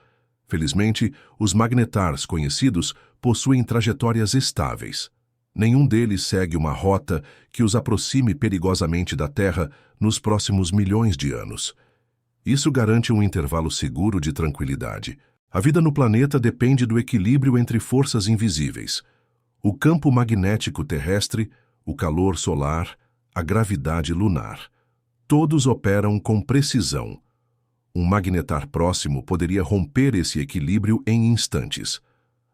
Felizmente, os magnetars conhecidos possuem trajetórias estáveis. Nenhum deles segue uma rota que os aproxime perigosamente da Terra nos próximos milhões de anos. Isso garante um intervalo seguro de tranquilidade. A vida no planeta depende do equilíbrio entre forças invisíveis: o campo magnético terrestre, o calor solar, a gravidade lunar. Todos operam com precisão. Um magnetar próximo poderia romper esse equilíbrio em instantes.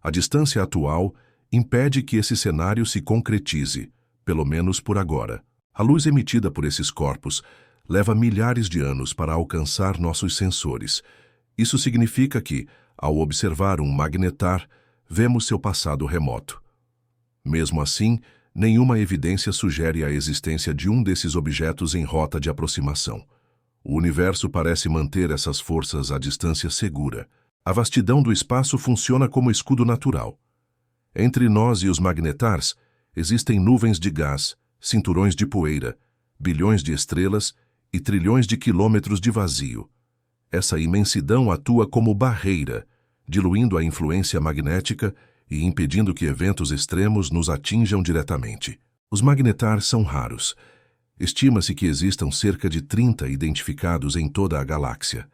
A distância atual impede que esse cenário se concretize, pelo menos por agora. A luz emitida por esses corpos leva milhares de anos para alcançar nossos sensores. Isso significa que, ao observar um magnetar, vemos seu passado remoto. Mesmo assim, nenhuma evidência sugere a existência de um desses objetos em rota de aproximação. O universo parece manter essas forças à distância segura. A vastidão do espaço funciona como escudo natural. Entre nós e os magnetars, existem nuvens de gás, cinturões de poeira, bilhões de estrelas e trilhões de quilômetros de vazio. Essa imensidão atua como barreira, diluindo a influência magnética e impedindo que eventos extremos nos atinjam diretamente. Os magnetars são raros. Estima-se que existam cerca de 30 identificados em toda a galáxia.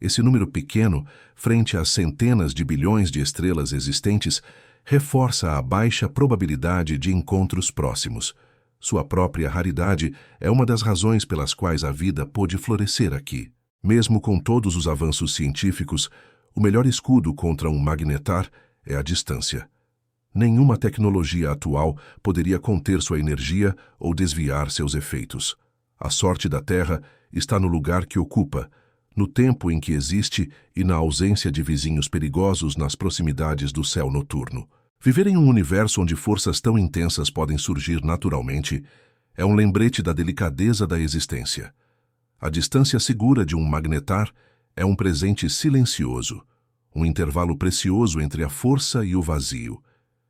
Esse número pequeno, frente às centenas de bilhões de estrelas existentes, reforça a baixa probabilidade de encontros próximos. Sua própria raridade é uma das razões pelas quais a vida pôde florescer aqui. Mesmo com todos os avanços científicos, o melhor escudo contra um magnetar é a distância. Nenhuma tecnologia atual poderia conter sua energia ou desviar seus efeitos. A sorte da Terra está no lugar que ocupa, no tempo em que existe e na ausência de vizinhos perigosos nas proximidades do céu noturno. Viver em um universo onde forças tão intensas podem surgir naturalmente é um lembrete da delicadeza da existência. A distância segura de um magnetar é um presente silencioso, um intervalo precioso entre a força e o vazio,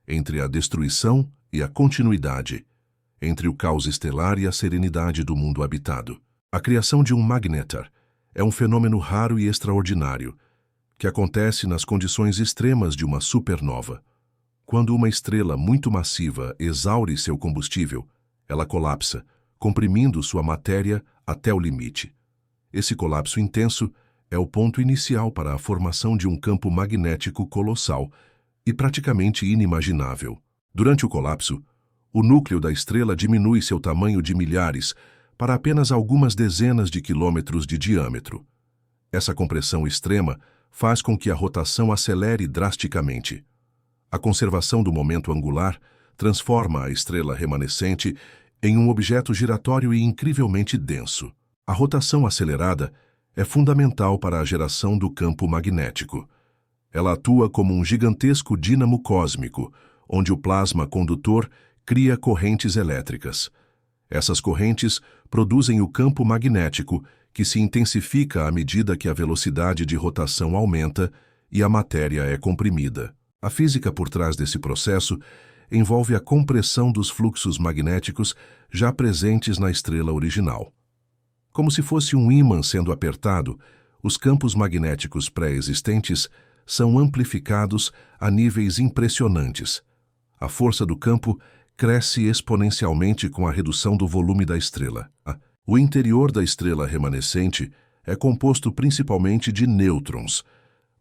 entre a destruição e a continuidade, entre o caos estelar e a serenidade do mundo habitado. A criação de um magnetar é um fenômeno raro e extraordinário, que acontece nas condições extremas de uma supernova. Quando uma estrela muito massiva exaure seu combustível, ela colapsa, comprimindo sua matéria até o limite. Esse colapso intenso é o ponto inicial para a formação de um campo magnético colossal e praticamente inimaginável. Durante o colapso, o núcleo da estrela diminui seu tamanho de milhares para apenas algumas dezenas de quilômetros de diâmetro. Essa compressão extrema faz com que a rotação acelere drasticamente. A conservação do momento angular transforma a estrela remanescente em um objeto giratório e incrivelmente denso. A rotação acelerada é fundamental para a geração do campo magnético. Ela atua como um gigantesco dínamo cósmico, onde o plasma condutor cria correntes elétricas. Essas correntes produzem o campo magnético, que se intensifica à medida que a velocidade de rotação aumenta e a matéria é comprimida. A física por trás desse processo envolve a compressão dos fluxos magnéticos já presentes na estrela original. Como se fosse um ímã sendo apertado, os campos magnéticos pré-existentes são amplificados a níveis impressionantes. A força do campo cresce exponencialmente com a redução do volume da estrela. O interior da estrela remanescente é composto principalmente de nêutrons,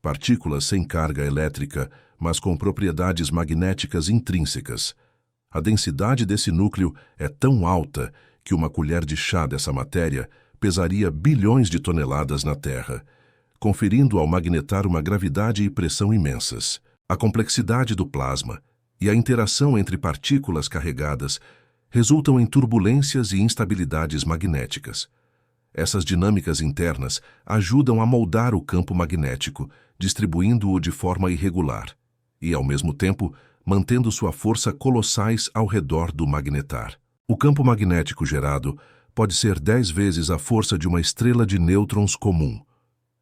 partículas sem carga elétrica, mas com propriedades magnéticas intrínsecas. A densidade desse núcleo é tão alta que uma colher de chá dessa matéria pesaria bilhões de toneladas na Terra, conferindo ao magnetar uma gravidade e pressão imensas. A complexidade do plasma e a interação entre partículas carregadas resultam em turbulências e instabilidades magnéticas. Essas dinâmicas internas ajudam a moldar o campo magnético, distribuindo-o de forma irregular e, ao mesmo tempo, mantendo sua força colossais ao redor do magnetar. O campo magnético gerado pode ser 10 vezes a força de uma estrela de nêutrons comum.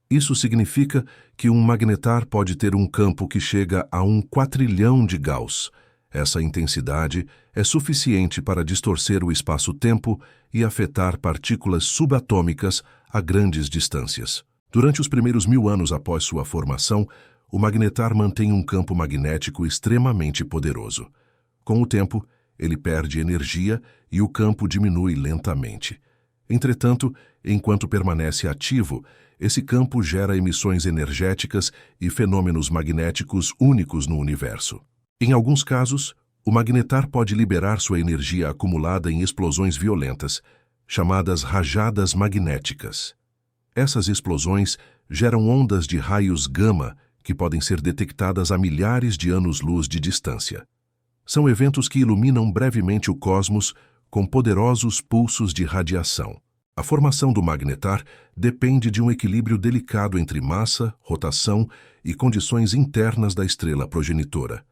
Isso significa que um magnetar pode ter um campo que chega a 1 quatrilhão de Gauss. Essa intensidade é suficiente para distorcer o espaço-tempo e afetar partículas subatômicas a grandes distâncias. Durante os primeiros 1000 anos após sua formação, o magnetar mantém um campo magnético extremamente poderoso. Com o tempo, ele perde energia e o campo diminui lentamente. Entretanto, enquanto permanece ativo, esse campo gera emissões energéticas e fenômenos magnéticos únicos no universo. Em alguns casos, o magnetar pode liberar sua energia acumulada em explosões violentas, chamadas rajadas magnéticas. Essas explosões geram ondas de raios gama que podem ser detectadas a milhares de anos-luz de distância. São eventos que iluminam brevemente o cosmos com poderosos pulsos de radiação. A formação do magnetar depende de um equilíbrio delicado entre massa, rotação e condições internas da estrela progenitora.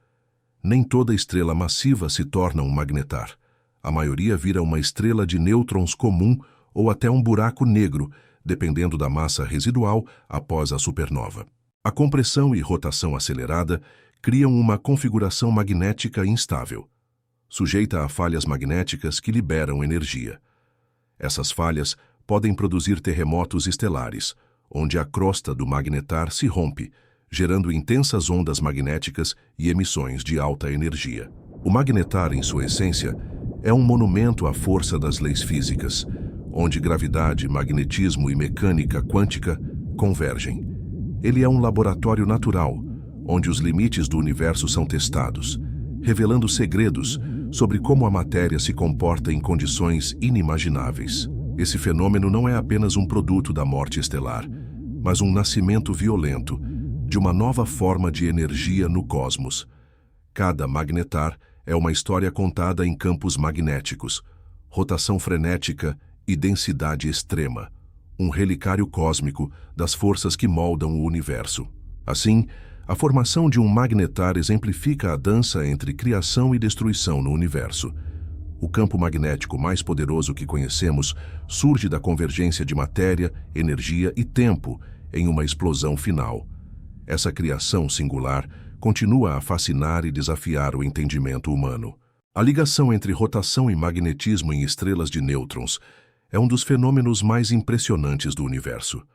Nem toda estrela massiva se torna um magnetar. A maioria vira uma estrela de nêutrons comum ou até um buraco negro, dependendo da massa residual após a supernova. A compressão e rotação acelerada criam uma configuração magnética instável, sujeita a falhas magnéticas que liberam energia. Essas falhas podem produzir terremotos estelares, onde a crosta do magnetar se rompe, gerando intensas ondas magnéticas e emissões de alta energia. O magnetar, em sua essência, é um monumento à força das leis físicas, onde gravidade, magnetismo e mecânica quântica convergem. Ele é um laboratório natural, onde os limites do universo são testados, revelando segredos sobre como a matéria se comporta em condições inimagináveis. Esse fenômeno não é apenas um produto da morte estelar, mas um nascimento violento de uma nova forma de energia no cosmos. Cada magnetar é uma história contada em campos magnéticos, rotação frenética e densidade extrema, um relicário cósmico das forças que moldam o universo. Assim, a formação de um magnetar exemplifica a dança entre criação e destruição no universo. O campo magnético mais poderoso que conhecemos surge da convergência de matéria, energia e tempo em uma explosão final. Essa criação singular continua a fascinar e desafiar o entendimento humano. A ligação entre rotação e magnetismo em estrelas de nêutrons é um dos fenômenos mais impressionantes do universo.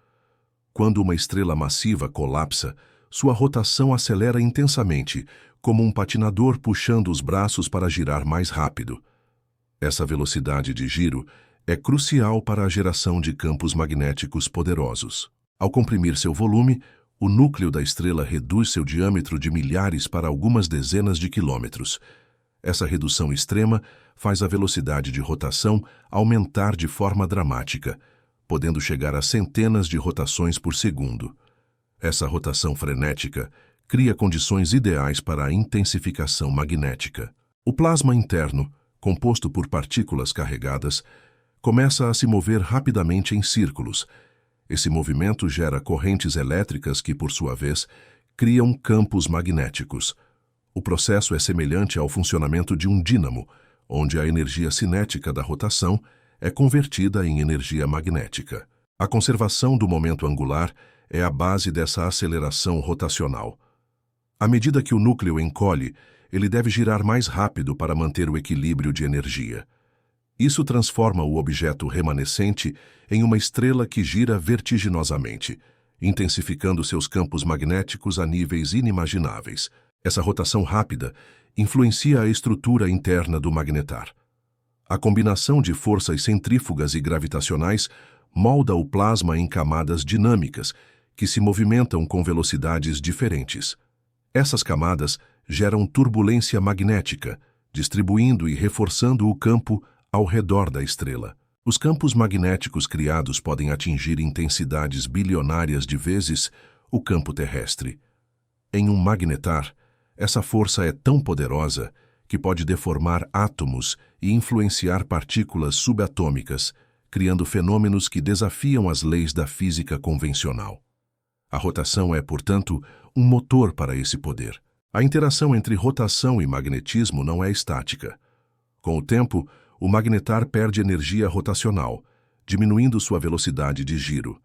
Quando uma estrela massiva colapsa, sua rotação acelera intensamente, como um patinador puxando os braços para girar mais rápido. Essa velocidade de giro é crucial para a geração de campos magnéticos poderosos. Ao comprimir seu volume, o núcleo da estrela reduz seu diâmetro de milhares para algumas dezenas de quilômetros. Essa redução extrema faz a velocidade de rotação aumentar de forma dramática, podendo chegar a centenas de rotações por segundo. Essa rotação frenética cria condições ideais para a intensificação magnética. O plasma interno, composto por partículas carregadas, começa a se mover rapidamente em círculos. Esse movimento gera correntes elétricas que, por sua vez, criam campos magnéticos. O processo é semelhante ao funcionamento de um dínamo, onde a energia cinética da rotação é convertida em energia magnética. A conservação do momento angular é a base dessa aceleração rotacional. À medida que o núcleo encolhe, ele deve girar mais rápido para manter o equilíbrio de energia. Isso transforma o objeto remanescente em uma estrela que gira vertiginosamente, intensificando seus campos magnéticos a níveis inimagináveis. Essa rotação rápida influencia a estrutura interna do magnetar. A combinação de forças centrífugas e gravitacionais molda o plasma em camadas dinâmicas, que se movimentam com velocidades diferentes. Essas camadas geram turbulência magnética, distribuindo e reforçando o campo ao redor da estrela. Os campos magnéticos criados podem atingir intensidades bilionárias de vezes o campo terrestre. Em um magnetar, essa força é tão poderosa que pode deformar átomos e influenciar partículas subatômicas, criando fenômenos que desafiam as leis da física convencional. A rotação é, portanto, um motor para esse poder. A interação entre rotação e magnetismo não é estática. Com o tempo, o magnetar perde energia rotacional, diminuindo sua velocidade de giro.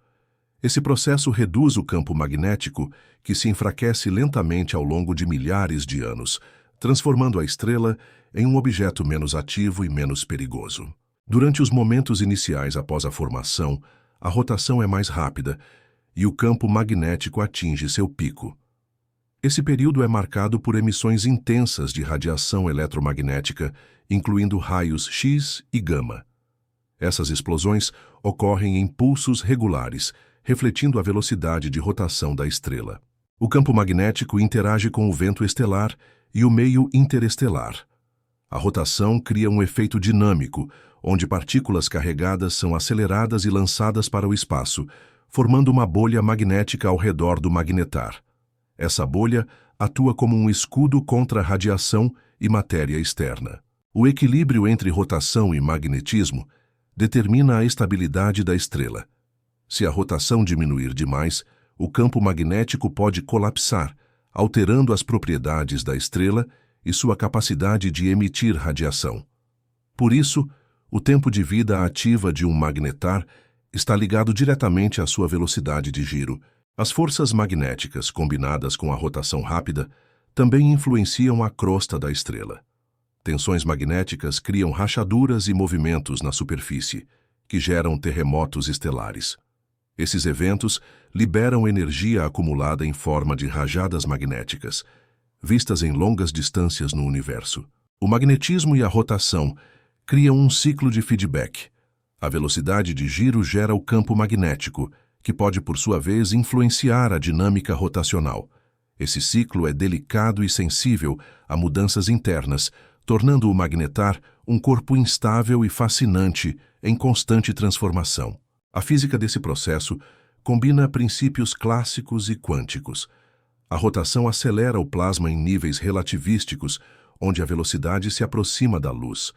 Esse processo reduz o campo magnético, que se enfraquece lentamente ao longo de milhares de anos, transformando a estrela em um objeto menos ativo e menos perigoso. Durante os momentos iniciais após a formação, a rotação é mais rápida e o campo magnético atinge seu pico. Esse período é marcado por emissões intensas de radiação eletromagnética, incluindo raios X e gama. Essas explosões ocorrem em pulsos regulares, refletindo a velocidade de rotação da estrela. O campo magnético interage com o vento estelar e o meio interestelar. A rotação cria um efeito dinâmico, onde partículas carregadas são aceleradas e lançadas para o espaço, formando uma bolha magnética ao redor do magnetar. Essa bolha atua como um escudo contra a radiação e matéria externa. O equilíbrio entre rotação e magnetismo determina a estabilidade da estrela. Se a rotação diminuir demais, o campo magnético pode colapsar, alterando as propriedades da estrela e sua capacidade de emitir radiação. Por isso, o tempo de vida ativa de um magnetar está ligado diretamente à sua velocidade de giro. As forças magnéticas, combinadas com a rotação rápida, também influenciam a crosta da estrela. Tensões magnéticas criam rachaduras e movimentos na superfície, que geram terremotos estelares. Esses eventos liberam energia acumulada em forma de rajadas magnéticas, vistas em longas distâncias no universo. O magnetismo e a rotação criam um ciclo de feedback. A velocidade de giro gera o campo magnético, que pode, por sua vez, influenciar a dinâmica rotacional. Esse ciclo é delicado e sensível a mudanças internas, tornando o magnetar um corpo instável e fascinante em constante transformação. A física desse processo combina princípios clássicos e quânticos. A rotação acelera o plasma em níveis relativísticos, onde a velocidade se aproxima da luz.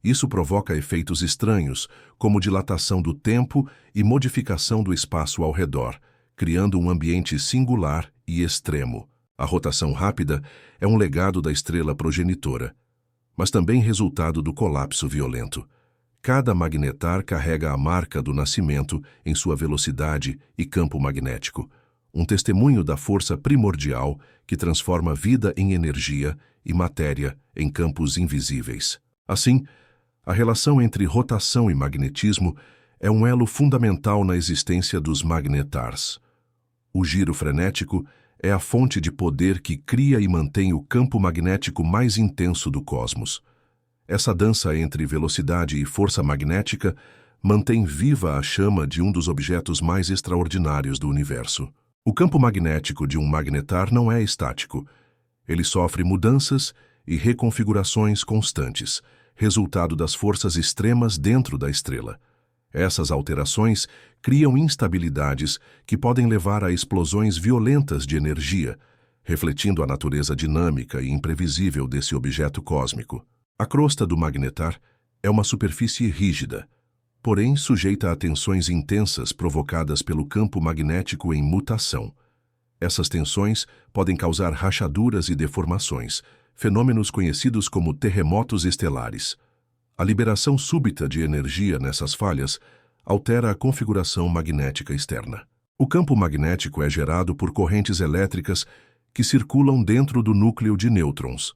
Isso provoca efeitos estranhos, como dilatação do tempo e modificação do espaço ao redor, criando um ambiente singular e extremo. A rotação rápida é um legado da estrela progenitora, mas também resultado do colapso violento. Cada magnetar carrega a marca do nascimento em sua velocidade e campo magnético, um testemunho da força primordial que transforma vida em energia e matéria em campos invisíveis. Assim, a relação entre rotação e magnetismo é um elo fundamental na existência dos magnetars. O giro frenético é a fonte de poder que cria e mantém o campo magnético mais intenso do cosmos. Essa dança entre velocidade e força magnética mantém viva a chama de um dos objetos mais extraordinários do universo. O campo magnético de um magnetar não é estático. Ele sofre mudanças e reconfigurações constantes, resultado das forças extremas dentro da estrela. Essas alterações criam instabilidades que podem levar a explosões violentas de energia, refletindo a natureza dinâmica e imprevisível desse objeto cósmico. A crosta do magnetar é uma superfície rígida, porém sujeita a tensões intensas provocadas pelo campo magnético em mutação. Essas tensões podem causar rachaduras e deformações, fenômenos conhecidos como terremotos estelares. A liberação súbita de energia nessas falhas altera a configuração magnética externa. O campo magnético é gerado por correntes elétricas que circulam dentro do núcleo de nêutrons.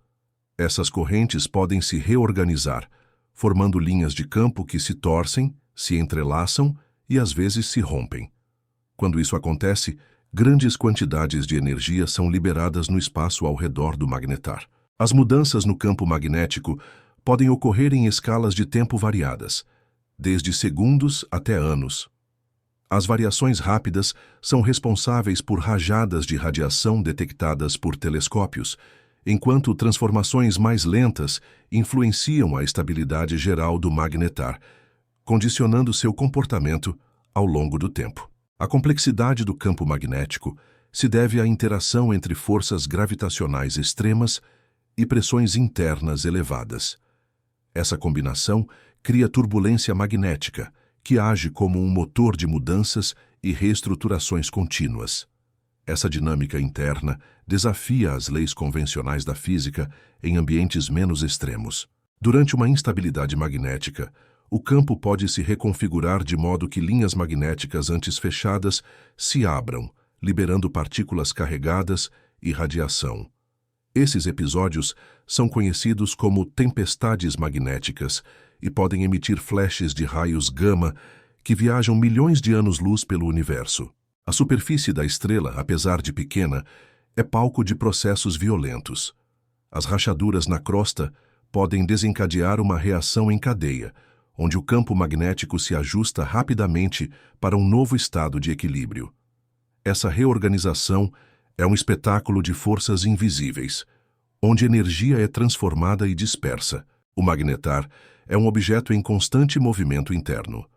Essas correntes podem se reorganizar, formando linhas de campo que se torcem, se entrelaçam e às vezes se rompem. Quando isso acontece, grandes quantidades de energia são liberadas no espaço ao redor do magnetar. As mudanças no campo magnético podem ocorrer em escalas de tempo variadas, desde segundos até anos. As variações rápidas são responsáveis por rajadas de radiação detectadas por telescópios, enquanto transformações mais lentas influenciam a estabilidade geral do magnetar, condicionando seu comportamento ao longo do tempo. A complexidade do campo magnético se deve à interação entre forças gravitacionais extremas e pressões internas elevadas. Essa combinação cria turbulência magnética, que age como um motor de mudanças e reestruturações contínuas. Essa dinâmica interna desafia as leis convencionais da física em ambientes menos extremos. Durante uma instabilidade magnética, o campo pode se reconfigurar de modo que linhas magnéticas antes fechadas se abram, liberando partículas carregadas e radiação. Esses episódios são conhecidos como tempestades magnéticas e podem emitir flashes de raios gama que viajam milhões de anos-luz pelo universo. A superfície da estrela, apesar de pequena, é palco de processos violentos. As rachaduras na crosta podem desencadear uma reação em cadeia, onde o campo magnético se ajusta rapidamente para um novo estado de equilíbrio. Essa reorganização é um espetáculo de forças invisíveis, onde energia é transformada e dispersa. O magnetar é um objeto em constante movimento interno.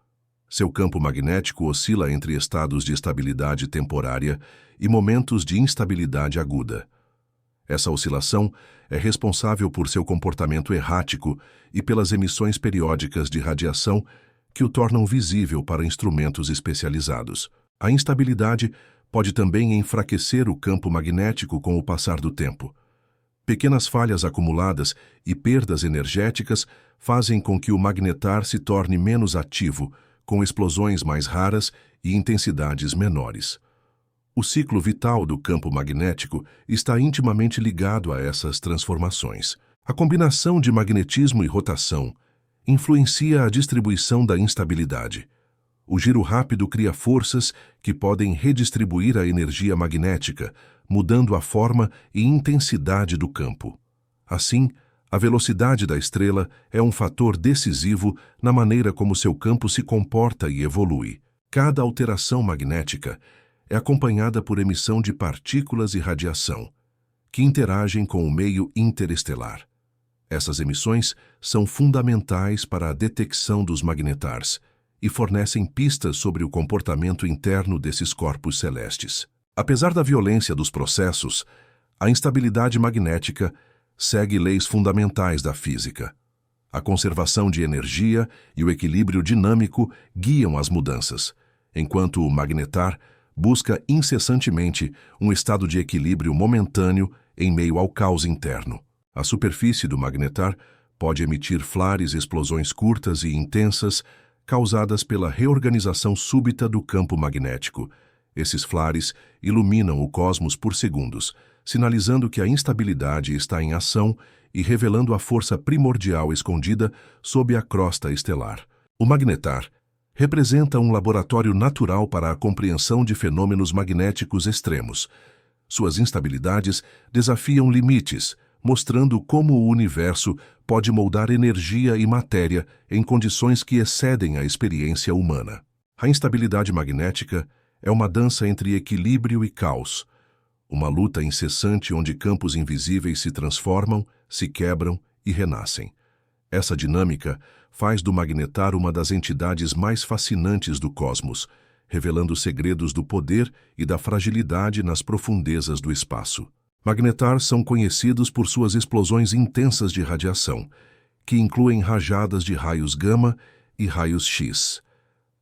Seu campo magnético oscila entre estados de estabilidade temporária e momentos de instabilidade aguda. Essa oscilação é responsável por seu comportamento errático e pelas emissões periódicas de radiação que o tornam visível para instrumentos especializados. A instabilidade pode também enfraquecer o campo magnético com o passar do tempo. Pequenas falhas acumuladas e perdas energéticas fazem com que o magnetar se torne menos ativo, com explosões mais raras e intensidades menores. O ciclo vital do campo magnético está intimamente ligado a essas transformações. A combinação de magnetismo e rotação influencia a distribuição da instabilidade. O giro rápido cria forças que podem redistribuir a energia magnética, mudando a forma e intensidade do campo. Assim, a velocidade da estrela é um fator decisivo na maneira como seu campo se comporta e evolui. Cada alteração magnética é acompanhada por emissão de partículas e radiação, que interagem com o meio interestelar. Essas emissões são fundamentais para a detecção dos magnetars e fornecem pistas sobre o comportamento interno desses corpos celestes. Apesar da violência dos processos, a instabilidade magnética segue leis fundamentais da física. A conservação de energia e o equilíbrio dinâmico guiam as mudanças, enquanto o magnetar busca incessantemente um estado de equilíbrio momentâneo em meio ao caos interno. A superfície do magnetar pode emitir flares explosões curtas e intensas causadas pela reorganização súbita do campo magnético. Esses flares iluminam o cosmos por segundos, sinalizando que a instabilidade está em ação e revelando a força primordial escondida sob a crosta estelar. O magnetar representa um laboratório natural para a compreensão de fenômenos magnéticos extremos. Suas instabilidades desafiam limites, mostrando como o universo pode moldar energia e matéria em condições que excedem a experiência humana. A instabilidade magnética é uma dança entre equilíbrio e caos, uma luta incessante onde campos invisíveis se transformam, se quebram e renascem. Essa dinâmica faz do magnetar uma das entidades mais fascinantes do cosmos, revelando segredos do poder e da fragilidade nas profundezas do espaço. Magnetars são conhecidos por suas explosões intensas de radiação, que incluem rajadas de raios gama e raios X.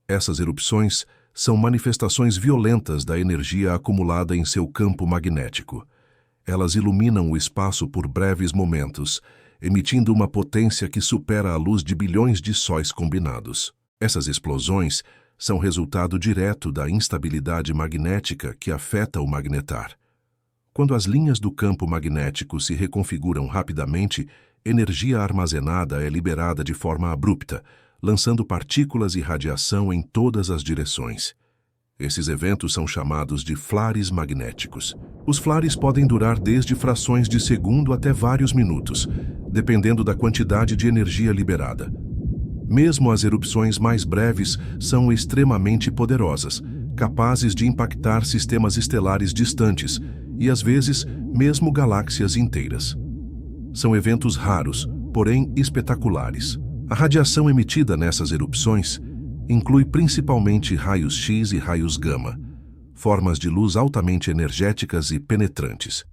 Essas erupções são manifestações violentas da energia acumulada em seu campo magnético. Elas iluminam o espaço por breves momentos, emitindo uma potência que supera a luz de bilhões de sóis combinados. Essas explosões são resultado direto da instabilidade magnética que afeta o magnetar. Quando as linhas do campo magnético se reconfiguram rapidamente, energia armazenada é liberada de forma abrupta, lançando partículas e radiação em todas as direções. Esses eventos são chamados de flares magnéticos. Os flares podem durar desde frações de segundo até vários minutos, dependendo da quantidade de energia liberada. Mesmo as erupções mais breves são extremamente poderosas, capazes de impactar sistemas estelares distantes e, às vezes, mesmo galáxias inteiras. São eventos raros, porém espetaculares. A radiação emitida nessas erupções inclui principalmente raios X e raios gama, formas de luz altamente energéticas e penetrantes.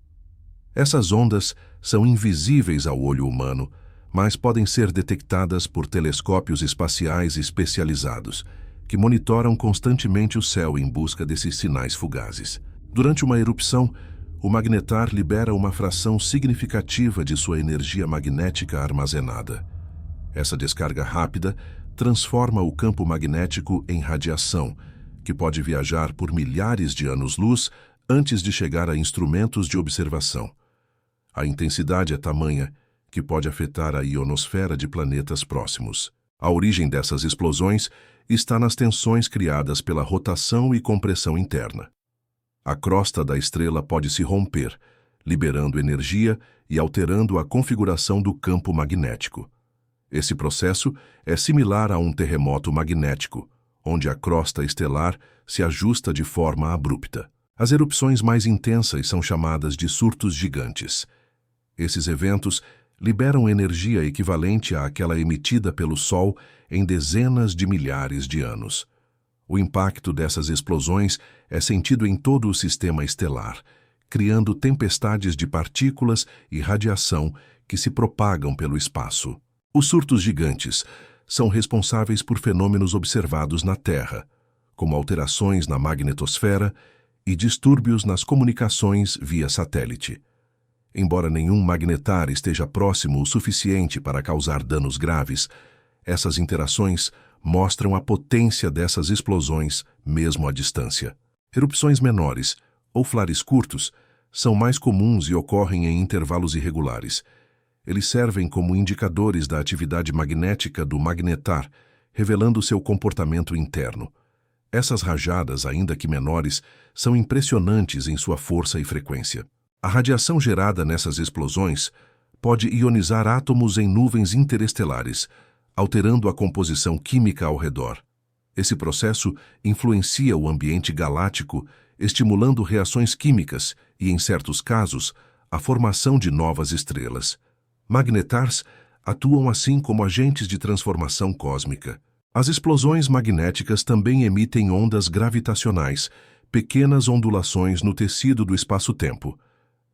Essas ondas são invisíveis ao olho humano, mas podem ser detectadas por telescópios espaciais especializados, que monitoram constantemente o céu em busca desses sinais fugazes. Durante uma erupção, o magnetar libera uma fração significativa de sua energia magnética armazenada. Essa descarga rápida transforma o campo magnético em radiação, que pode viajar por milhares de anos-luz antes de chegar a instrumentos de observação. A intensidade é tamanha que pode afetar a ionosfera de planetas próximos. A origem dessas explosões está nas tensões criadas pela rotação e compressão interna. A crosta da estrela pode se romper, liberando energia e alterando a configuração do campo magnético. Esse processo é similar a um terremoto magnético, onde a crosta estelar se ajusta de forma abrupta. As erupções mais intensas são chamadas de surtos gigantes. Esses eventos liberam energia equivalente àquela emitida pelo Sol em dezenas de milhares de anos. O impacto dessas explosões é sentido em todo o sistema estelar, criando tempestades de partículas e radiação que se propagam pelo espaço. Os surtos gigantes são responsáveis por fenômenos observados na Terra, como alterações na magnetosfera e distúrbios nas comunicações via satélite. Embora nenhum magnetar esteja próximo o suficiente para causar danos graves, essas interações mostram a potência dessas explosões mesmo à distância. Erupções menores, ou flares curtos, são mais comuns e ocorrem em intervalos irregulares. Eles servem como indicadores da atividade magnética do magnetar, revelando seu comportamento interno. Essas rajadas, ainda que menores, são impressionantes em sua força e frequência. A radiação gerada nessas explosões pode ionizar átomos em nuvens interestelares, alterando a composição química ao redor. Esse processo influencia o ambiente galáctico, estimulando reações químicas e, em certos casos, a formação de novas estrelas. Magnetars atuam assim como agentes de transformação cósmica. As explosões magnéticas também emitem ondas gravitacionais, pequenas ondulações no tecido do espaço-tempo.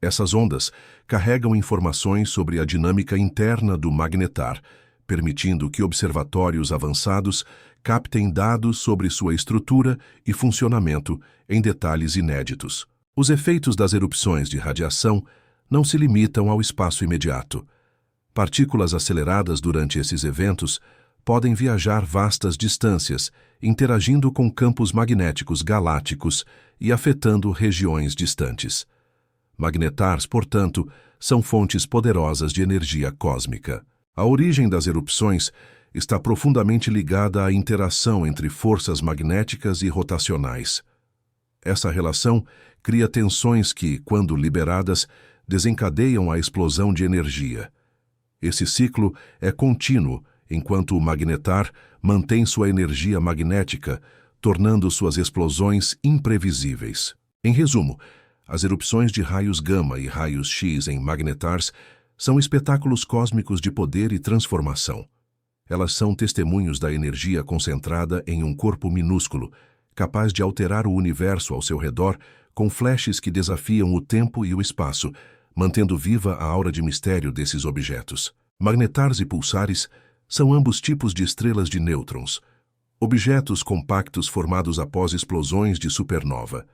Essas ondas carregam informações sobre a dinâmica interna do magnetar, permitindo que observatórios avançados captem dados sobre sua estrutura e funcionamento em detalhes inéditos. Os efeitos das erupções de radiação não se limitam ao espaço imediato. Partículas aceleradas durante esses eventos podem viajar vastas distâncias, interagindo com campos magnéticos galácticos e afetando regiões distantes. Magnetars, portanto, são fontes poderosas de energia cósmica. A origem das erupções está profundamente ligada à interação entre forças magnéticas e rotacionais. Essa relação cria tensões que, quando liberadas, desencadeiam a explosão de energia. Esse ciclo é contínuo, enquanto o magnetar mantém sua energia magnética, tornando suas explosões imprevisíveis. Em resumo, as erupções de raios gama e raios X em magnetars são espetáculos cósmicos de poder e transformação. Elas são testemunhos da energia concentrada em um corpo minúsculo, capaz de alterar o universo ao seu redor com flashes que desafiam o tempo e o espaço, mantendo viva a aura de mistério desses objetos. Magnetars e pulsares são ambos tipos de estrelas de nêutrons. objetos compactos formados após explosões de supernova.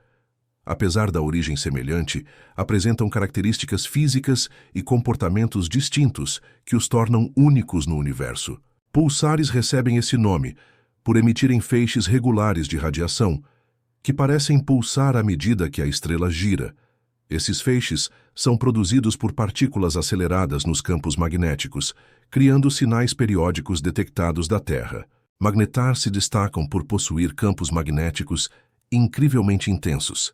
Apesar da origem semelhante, apresentam características físicas e comportamentos distintos que os tornam únicos no universo. Pulsares recebem esse nome por emitirem feixes regulares de radiação, que parecem pulsar à medida que a estrela gira. Esses feixes são produzidos por partículas aceleradas nos campos magnéticos, criando sinais periódicos detectados da Terra. Magnetars se destacam por possuir campos magnéticos incrivelmente intensos,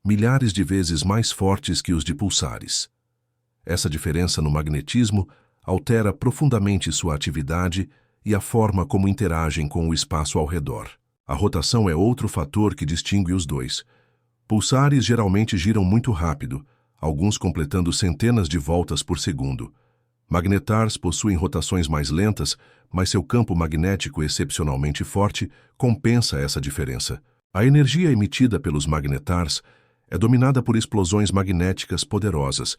milhares de vezes mais fortes que os de pulsares. Essa diferença no magnetismo altera profundamente sua atividade e a forma como interagem com o espaço ao redor. A rotação é outro fator que distingue os dois. Pulsares geralmente giram muito rápido, alguns completando centenas de voltas por segundo. Magnetars possuem rotações mais lentas, mas seu campo magnético excepcionalmente forte compensa essa diferença. A energia emitida pelos magnetars é dominada por explosões magnéticas poderosas,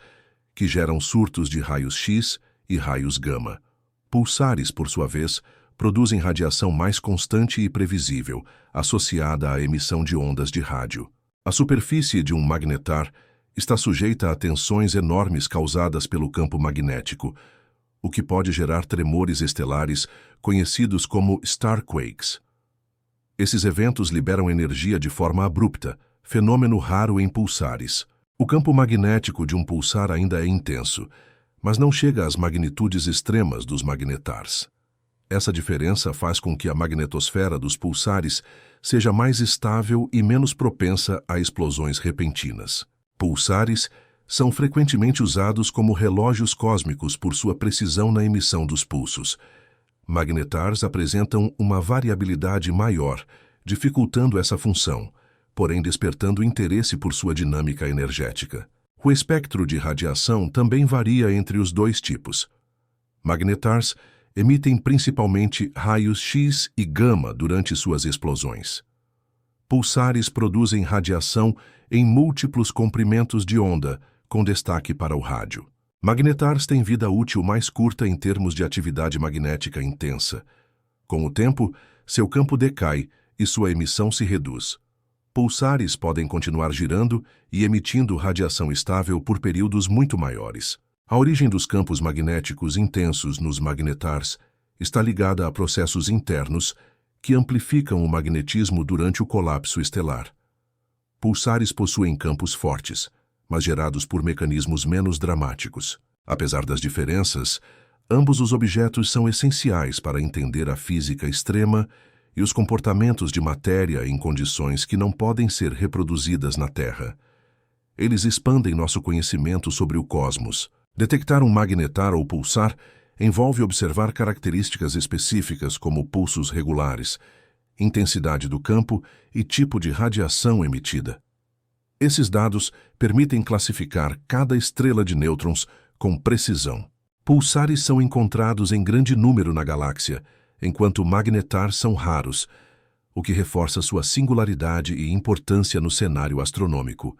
que geram surtos de raios X e raios gama. Pulsares, por sua vez, produzem radiação mais constante e previsível, associada à emissão de ondas de rádio. A superfície de um magnetar está sujeita a tensões enormes causadas pelo campo magnético, o que pode gerar tremores estelares conhecidos como starquakes. Esses eventos liberam energia de forma abrupta, fenômeno raro em pulsares. O campo magnético de um pulsar ainda é intenso, mas não chega às magnitudes extremas dos magnetars. Essa diferença faz com que a magnetosfera dos pulsares seja mais estável e menos propensa a explosões repentinas. Pulsares são frequentemente usados como relógios cósmicos por sua precisão na emissão dos pulsos. Magnetars apresentam uma variabilidade maior, dificultando essa função, porém despertando interesse por sua dinâmica energética. O espectro de radiação também varia entre os dois tipos. Magnetars emitem principalmente raios X e gama durante suas explosões. Pulsares produzem radiação em múltiplos comprimentos de onda, com destaque para o rádio. Magnetars têm vida útil mais curta em termos de atividade magnética intensa. Com o tempo, seu campo decai e sua emissão se reduz. Pulsares podem continuar girando e emitindo radiação estável por períodos muito maiores. A origem dos campos magnéticos intensos nos magnetars está ligada a processos internos que amplificam o magnetismo durante o colapso estelar. Pulsares possuem campos fortes, mas gerados por mecanismos menos dramáticos. Apesar das diferenças, ambos os objetos são essenciais para entender a física extrema e os comportamentos de matéria em condições que não podem ser reproduzidas na Terra. Eles expandem nosso conhecimento sobre o cosmos. Detectar um magnetar ou pulsar envolve observar características específicas como pulsos regulares, intensidade do campo e tipo de radiação emitida. Esses dados permitem classificar cada estrela de nêutrons com precisão. Pulsares são encontrados em grande número na galáxia, enquanto magnetars são raros, o que reforça sua singularidade e importância no cenário astronômico.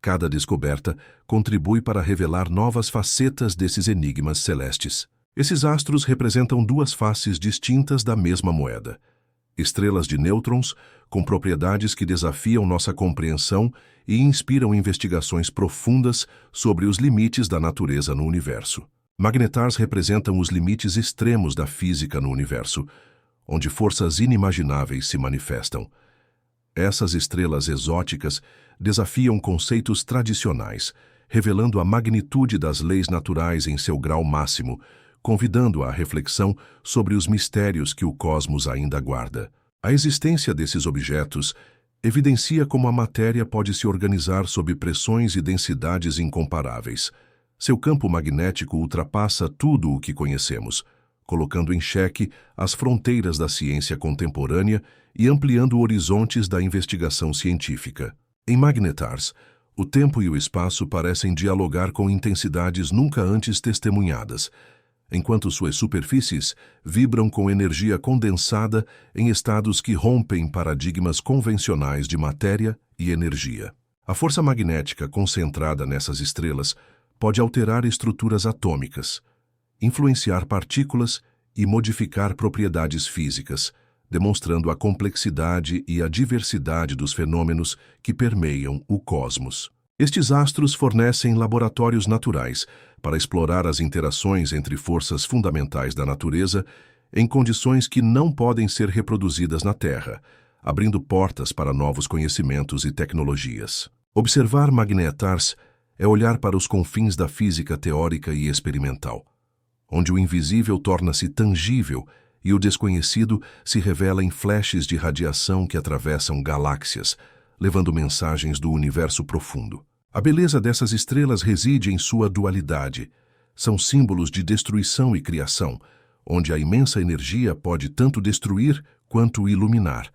Cada descoberta contribui para revelar novas facetas desses enigmas celestes. Esses astros representam duas faces distintas da mesma moeda. Estrelas de nêutrons, com propriedades que desafiam nossa compreensão e inspiram investigações profundas sobre os limites da natureza no universo. Magnetars representam os limites extremos da física no universo, onde forças inimagináveis se manifestam. Essas estrelas exóticas desafiam conceitos tradicionais, revelando a magnitude das leis naturais em seu grau máximo, convidando à reflexão sobre os mistérios que o cosmos ainda guarda. A existência desses objetos evidencia como a matéria pode se organizar sob pressões e densidades incomparáveis. Seu campo magnético ultrapassa tudo o que conhecemos, colocando em xeque as fronteiras da ciência contemporânea e ampliando horizontes da investigação científica. Em magnetars, o tempo e o espaço parecem dialogar com intensidades nunca antes testemunhadas, enquanto suas superfícies vibram com energia condensada em estados que rompem paradigmas convencionais de matéria e energia. A força magnética concentrada nessas estrelas pode alterar estruturas atômicas, influenciar partículas e modificar propriedades físicas, demonstrando a complexidade e a diversidade dos fenômenos que permeiam o cosmos. Estes astros fornecem laboratórios naturais para explorar as interações entre forças fundamentais da natureza em condições que não podem ser reproduzidas na Terra, abrindo portas para novos conhecimentos e tecnologias. Observar magnetars é olhar para os confins da física teórica e experimental, onde o invisível torna-se tangível e o desconhecido se revela em flashes de radiação que atravessam galáxias, levando mensagens do universo profundo. A beleza dessas estrelas reside em sua dualidade. São símbolos de destruição e criação, onde a imensa energia pode tanto destruir quanto iluminar,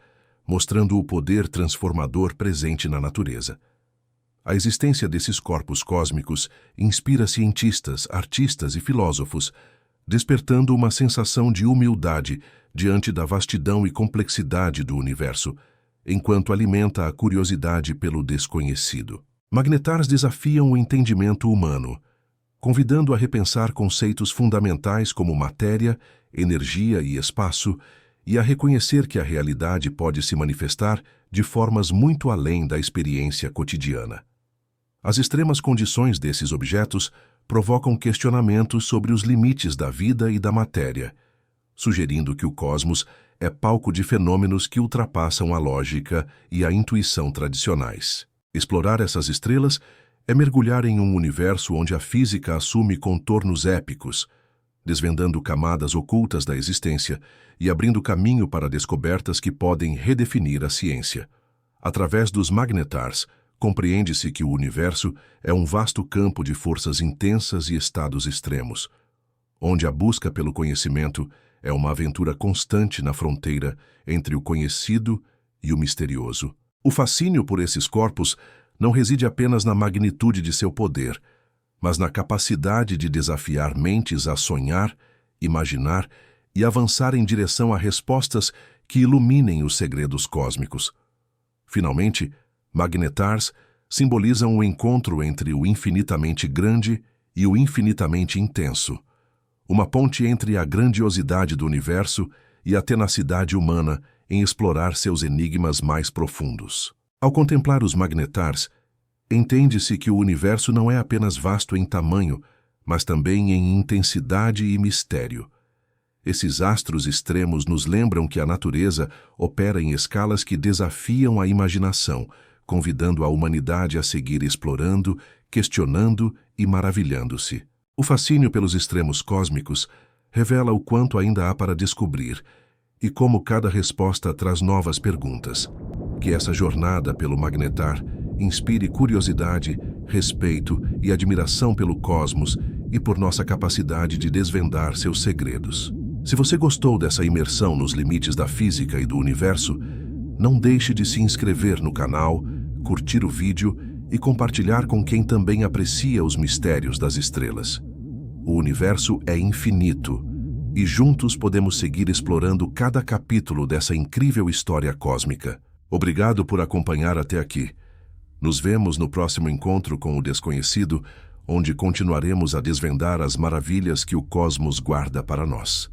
mostrando o poder transformador presente na natureza. A existência desses corpos cósmicos inspira cientistas, artistas e filósofos, despertando uma sensação de humildade diante da vastidão e complexidade do universo, enquanto alimenta a curiosidade pelo desconhecido. Magnetars desafiam o entendimento humano, convidando a repensar conceitos fundamentais como matéria, energia e espaço, e a reconhecer que a realidade pode se manifestar de formas muito além da experiência cotidiana. As extremas condições desses objetos provocam questionamentos sobre os limites da vida e da matéria, sugerindo que o cosmos é palco de fenômenos que ultrapassam a lógica e a intuição tradicionais. Explorar essas estrelas é mergulhar em um universo onde a física assume contornos épicos, desvendando camadas ocultas da existência e abrindo caminho para descobertas que podem redefinir a ciência. Através dos magnetars, compreende-se que o universo é um vasto campo de forças intensas e estados extremos, onde a busca pelo conhecimento é uma aventura constante na fronteira entre o conhecido e o misterioso. O fascínio por esses corpos não reside apenas na magnitude de seu poder, mas na capacidade de desafiar mentes a sonhar, imaginar e avançar em direção a respostas que iluminem os segredos cósmicos. Finalmente, magnetars simbolizam o encontro entre o infinitamente grande e o infinitamente intenso, uma ponte entre a grandiosidade do universo e a tenacidade humana em explorar seus enigmas mais profundos. Ao contemplar os magnetars, entende-se que o universo não é apenas vasto em tamanho, mas também em intensidade e mistério. Esses astros extremos nos lembram que a natureza opera em escalas que desafiam a imaginação, convidando a humanidade a seguir explorando, questionando e maravilhando-se. O fascínio pelos extremos cósmicos revela o quanto ainda há para descobrir e como cada resposta traz novas perguntas. Que essa jornada pelo magnetar inspire curiosidade, respeito e admiração pelo cosmos e por nossa capacidade de desvendar seus segredos. Se você gostou dessa imersão nos limites da física e do universo, não deixe de se inscrever no canal, curtir o vídeo e compartilhar com quem também aprecia os mistérios das estrelas. O universo é infinito e juntos podemos seguir explorando cada capítulo dessa incrível história cósmica. Obrigado por acompanhar até aqui. Nos vemos no próximo encontro com o desconhecido, onde continuaremos a desvendar as maravilhas que o cosmos guarda para nós.